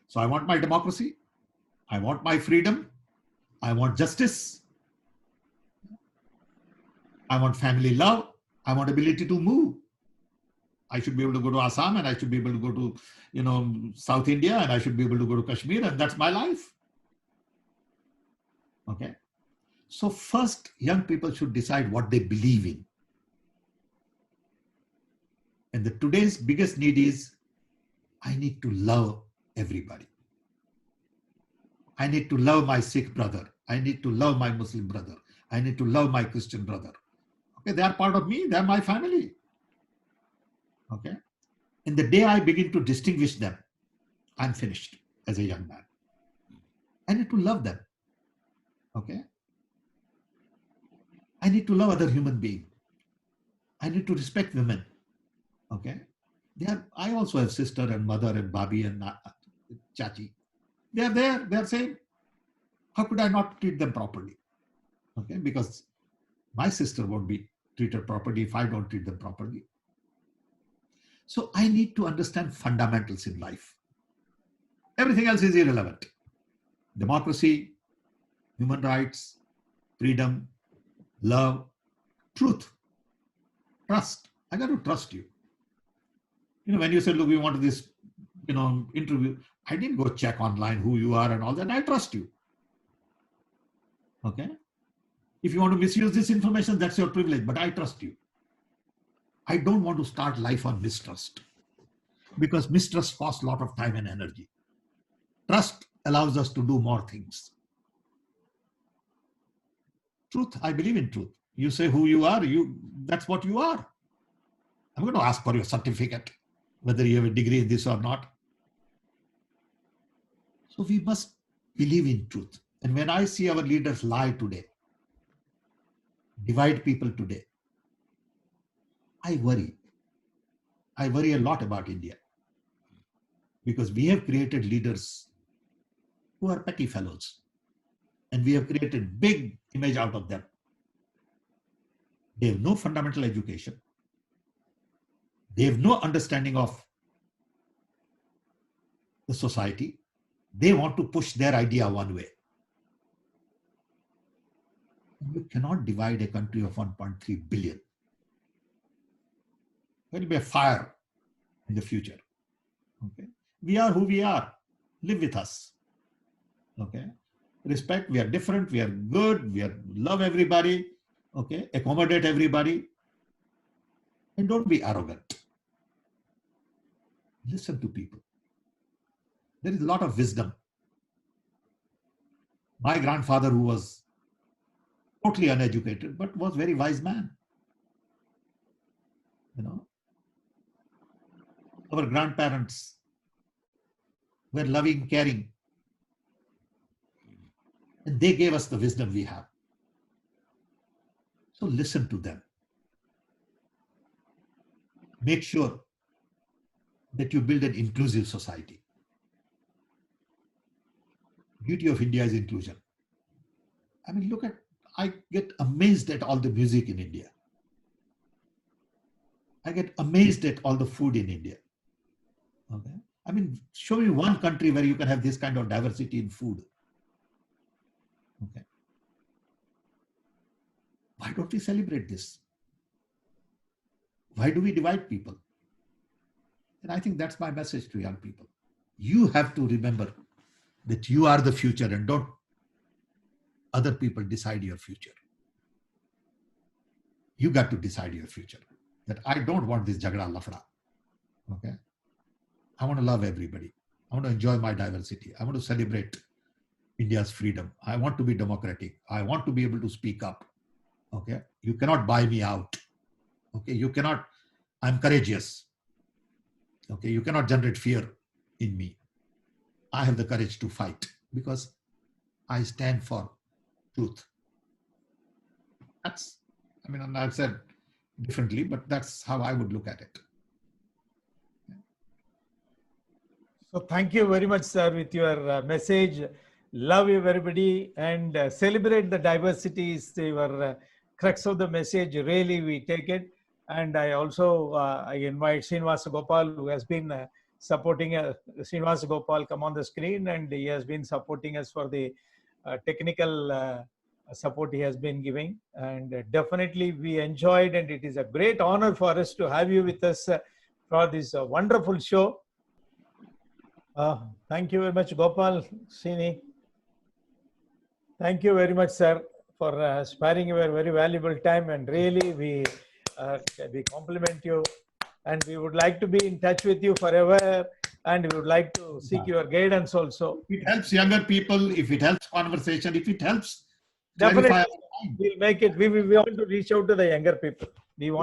So I want my democracy. I want my freedom. I want justice. I want family love. I want ability to move. I should be able to go to Assam and I should be able to go to, South India and I should be able to go to Kashmir, and that's my life. Okay. So first, young people should decide what they believe in. And today's biggest need is, I need to love everybody. I need to love my Sikh brother. I need to love my Muslim brother. I need to love my Christian brother. Okay, they are part of me. They are my family. Okay. And the day I begin to distinguish them, I'm finished as a young man. I need to love them. Okay. I need to love other human beings. I need to respect women. Okay. I also have sister and mother and Babi and Chachi. They are there. They are same. How could I not treat them properly? Okay. Because my sister won't be treated properly if I don't treat them properly. So I need to understand fundamentals in life. Everything else is irrelevant. Democracy, human rights, freedom, love, truth, trust. I got to trust you. When you said, look, we want this, interview, I didn't go check online who you are and all that. I trust you. Okay. If you want to misuse this information, that's your privilege, but I trust you. I don't want to start life on mistrust, because mistrust costs a lot of time and energy. Trust allows us to do more things. Truth, I believe in truth. You say who you are, that's what you are. I'm going to ask for your certificate, whether you have a degree in this or not. So we must believe in truth. And when I see our leaders lie today, divide people today, I worry. I worry a lot about India, because we have created leaders who are petty fellows, and we have created big image out of them. They have no fundamental education. They have no understanding of the society. They want to push their idea one way. You cannot divide a country of 1.3 billion. There will be a fire in the future. Okay. We are who we are. Live with us. Okay. Respect. We are different. We are good. Love everybody. Okay. Accommodate everybody. And don't be arrogant. Listen to people. There is a lot of wisdom. My grandfather, who was totally uneducated, but was a very wise man. Our grandparents were loving, caring, and they gave us the wisdom we have. So listen to them. Make sure that you build an inclusive society. beauty of India is inclusion. I mean, I get amazed at all the music in India. I get amazed at all the food in India. Okay. I mean, show me one country where you can have this kind of diversity in food. Okay. Why don't we celebrate this? Why do we divide people? And I think that's my message to young people. You have to remember that you are the future and don't other people decide your future. You got to decide your future. That I don't want this jagda lafda. Okay. I want to love everybody. I want to enjoy my diversity. I want to celebrate India's freedom. I want to be democratic. I want to be able to speak up. Okay. You cannot buy me out. Okay. You cannot, I'm courageous. Okay. You cannot generate fear in me. I have the courage to fight because I stand for truth. That's, I mean, I've said differently, but that's how I would look at it. So thank you very much, sir, with your message. Love everybody and celebrate the diversity is your crux of the message. Really, we take it. And I also I invite Srinivasa Gopal, who has been supporting Srinivasa Gopal, come on the screen, and he has been supporting us for the technical support he has been giving. And definitely we enjoyed, and it is a great honor for us to have you with us for this wonderful show. Thank you very much, Gopal, Srini. Thank you very much, sir, for sparing your very valuable time. And really, we compliment you. And we would like to be in touch with you forever. And we would like to seek your guidance also. If it helps younger people, if it helps conversation, if it helps, definitely, we'll make it. We want to reach out to the younger people. We want